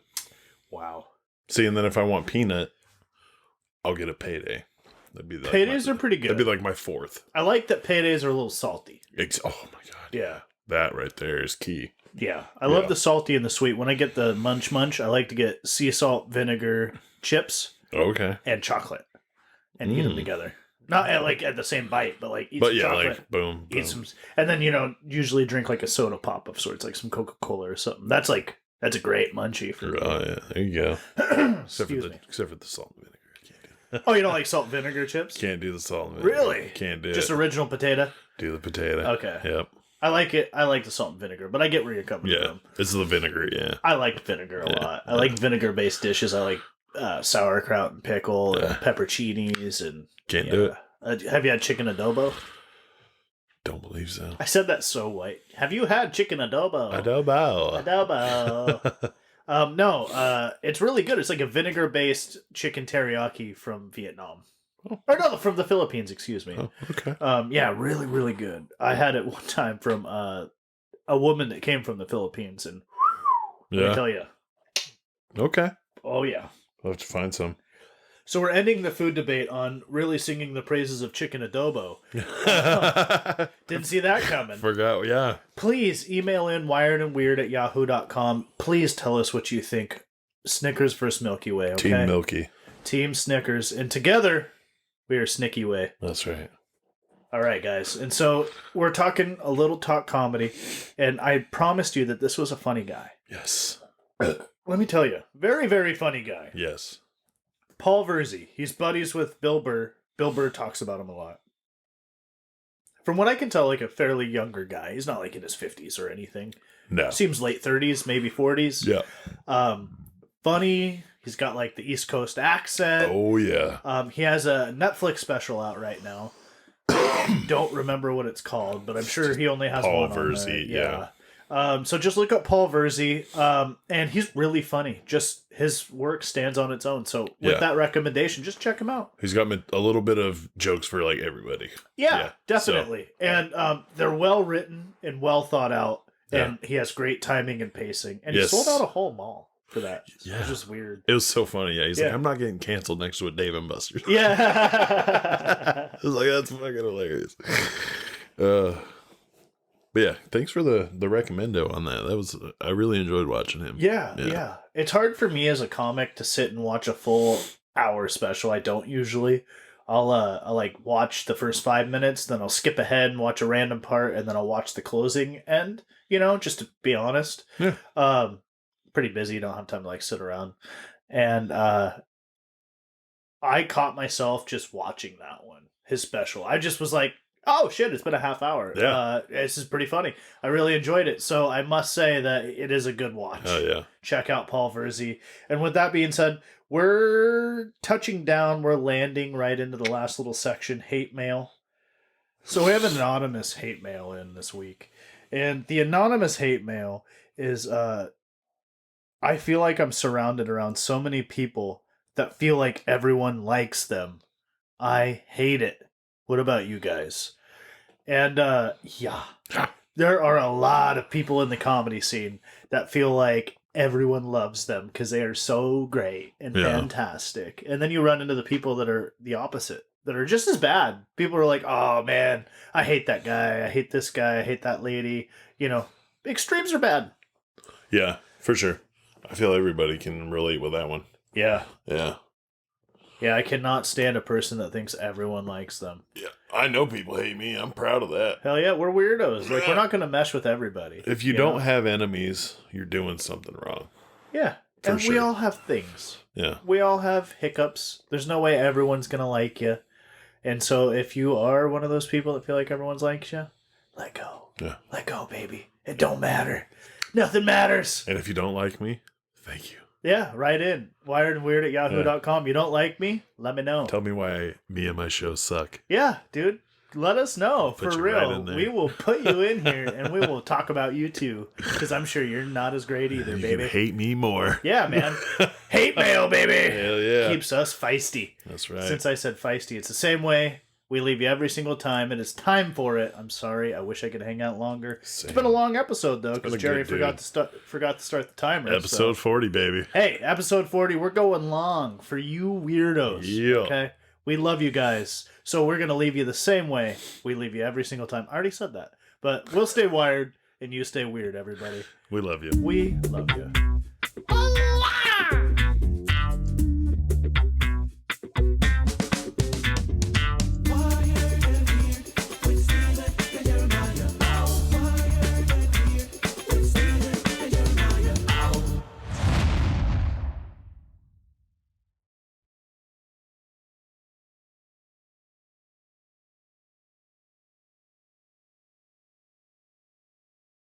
Wow. See, and then if I want peanut, I'll get a Payday. That'd be Paydays are pretty good. That'd be like my 4th. I like that Paydays are a little salty. Oh, my God. Yeah. That right there is key. Yeah. I love the salty and the sweet. When I get the munch, I like to get sea salt vinegar chips. Okay. And chocolate. And eat them together. Not at the same bite, but like eat some chocolate. Like boom. Eat some, and then usually drink like a soda pop of sorts, like some Coca-Cola or something. That's a great munchie for me. Oh yeah, there you go. except for the salt and vinegar. I can't do it. Oh, you don't like salt and vinegar chips? Can't do the salt and vinegar. Really? Can't do Just it. original potato? Do the potato. Okay. Yep. I like it. I like the salt and vinegar, but I get where you're coming from. It's the vinegar. Yeah. I like vinegar a lot. I like vinegar-based dishes. I like sauerkraut and pickle and pepperoncinis and. Can't do it. Have you had chicken adobo? Don't believe so. I said that so white. Have you had chicken adobo? Adobo. No, it's really good. It's like a vinegar-based chicken teriyaki from Vietnam. Oh. Or no, from the Philippines, excuse me. Oh, okay. Yeah, really, really good. I had it one time from a woman that came from the Philippines, and let me tell you. Okay. Oh, yeah. I'll have to find some. So we're ending the food debate on really singing the praises of chicken adobo. Didn't see that coming. Forgot, yeah. Please email in wiredandweird@yahoo.com. Please tell us what you think. Snickers versus Milky Way, okay? Team Milky. Team Snickers. And together, we are Snicky Way. That's right. All right, guys. And so we're talking a little talk comedy, and I promised you that this was a funny guy. Yes. Let me tell you. Very, very funny guy. Yes. Paul Verzi. He's buddies with Bill Burr. Bill Burr talks about him a lot. From what I can tell, like a fairly younger guy. He's not like in his 50s or anything. No. Seems late 30s, maybe 40s. Yeah. Funny. He's got like the East Coast accent. Oh, yeah. He has a Netflix special out right now. Don't remember what it's called, but I'm sure he only has Paul one Verzi, on there. Yeah. So just look up Paul Verzi, and he's really funny. Just his work stands on its own. So with that recommendation, just check him out. He's got a little bit of jokes for like everybody. Yeah, definitely. So, and they're well written and well thought out, and he has great timing and pacing. And he sold out a whole mall for that. Yeah. It was just weird. It was so funny. Yeah, he's like, I'm not getting canceled next to a Dave & Buster's. Yeah. I was like, that's fucking hilarious. But yeah, thanks for the recommendo on that. I really enjoyed watching him. Yeah. It's hard for me as a comic to sit and watch a full hour special. I don't usually. I'll like watch the first 5 minutes, then I'll skip ahead and watch a random part, and then I'll watch the closing end, just to be honest. Yeah. Pretty busy, don't have time to like sit around. And I caught myself just watching that one, his special. I just was like, oh shit, it's been a half hour. Yeah. This is pretty funny. I really enjoyed it. So I must say that it is a good watch. Oh yeah. Check out Paul Verzi. And with that being said, we're touching down, we're landing right into the last little section, hate mail. So we have an anonymous hate mail in this week. And the anonymous hate mail is I feel like I'm surrounded around so many people that feel like everyone likes them. I hate it. What about you guys? And there are a lot of people in the comedy scene that feel like everyone loves them because they are so great and fantastic. And then you run into the people that are the opposite, that are just as bad. People are like, oh man, I hate that guy. I hate this guy. I hate that lady. Extremes are bad. Yeah, for sure. I feel everybody can relate with that one. Yeah. Yeah. Yeah, I cannot stand a person that thinks everyone likes them. Yeah, I know people hate me. I'm proud of that. Hell yeah, we're weirdos. Like, we're not going to mesh with everybody. If you don't have enemies, you're doing something wrong. Yeah, and we all have things. Yeah. We all have hiccups. There's no way everyone's going to like you. And so if you are one of those people that feel like everyone's like you, let go. Yeah. Let go, baby. It don't matter. Nothing matters. And if you don't like me, thank you. Yeah, write in. wiredandweird@yahoo.com. You don't like me? Let me know. Tell me why me and my show suck. Yeah, dude. Let us know. For you real. right in there. We will put you in here and we will talk about you too. Because I'm sure you're not as great either, You baby. can hate me more. Yeah, man. Hate mail, baby. Hell yeah. Keeps us feisty. That's right. Since I said feisty, it's the same way. We leave you every single time. It is time for it. I'm sorry. I wish I could hang out longer. Same. It's been a long episode, though, because a Jerry good forgot to start the timer. Episode 40, baby. Hey, episode 40. We're going long for you weirdos. Yeah. Okay? We love you guys. So we're going to leave you the same way we leave you every single time. I already said that. But we'll stay wired, and you stay weird, everybody. We love you. We love you.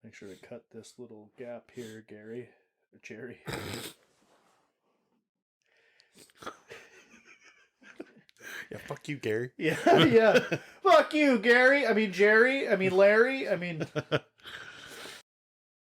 Make sure to cut this little gap here, Gary. Or Jerry. Yeah, fuck you, Gary. Yeah, yeah. Fuck you, Gary. I mean, Jerry. I mean, Larry. I mean...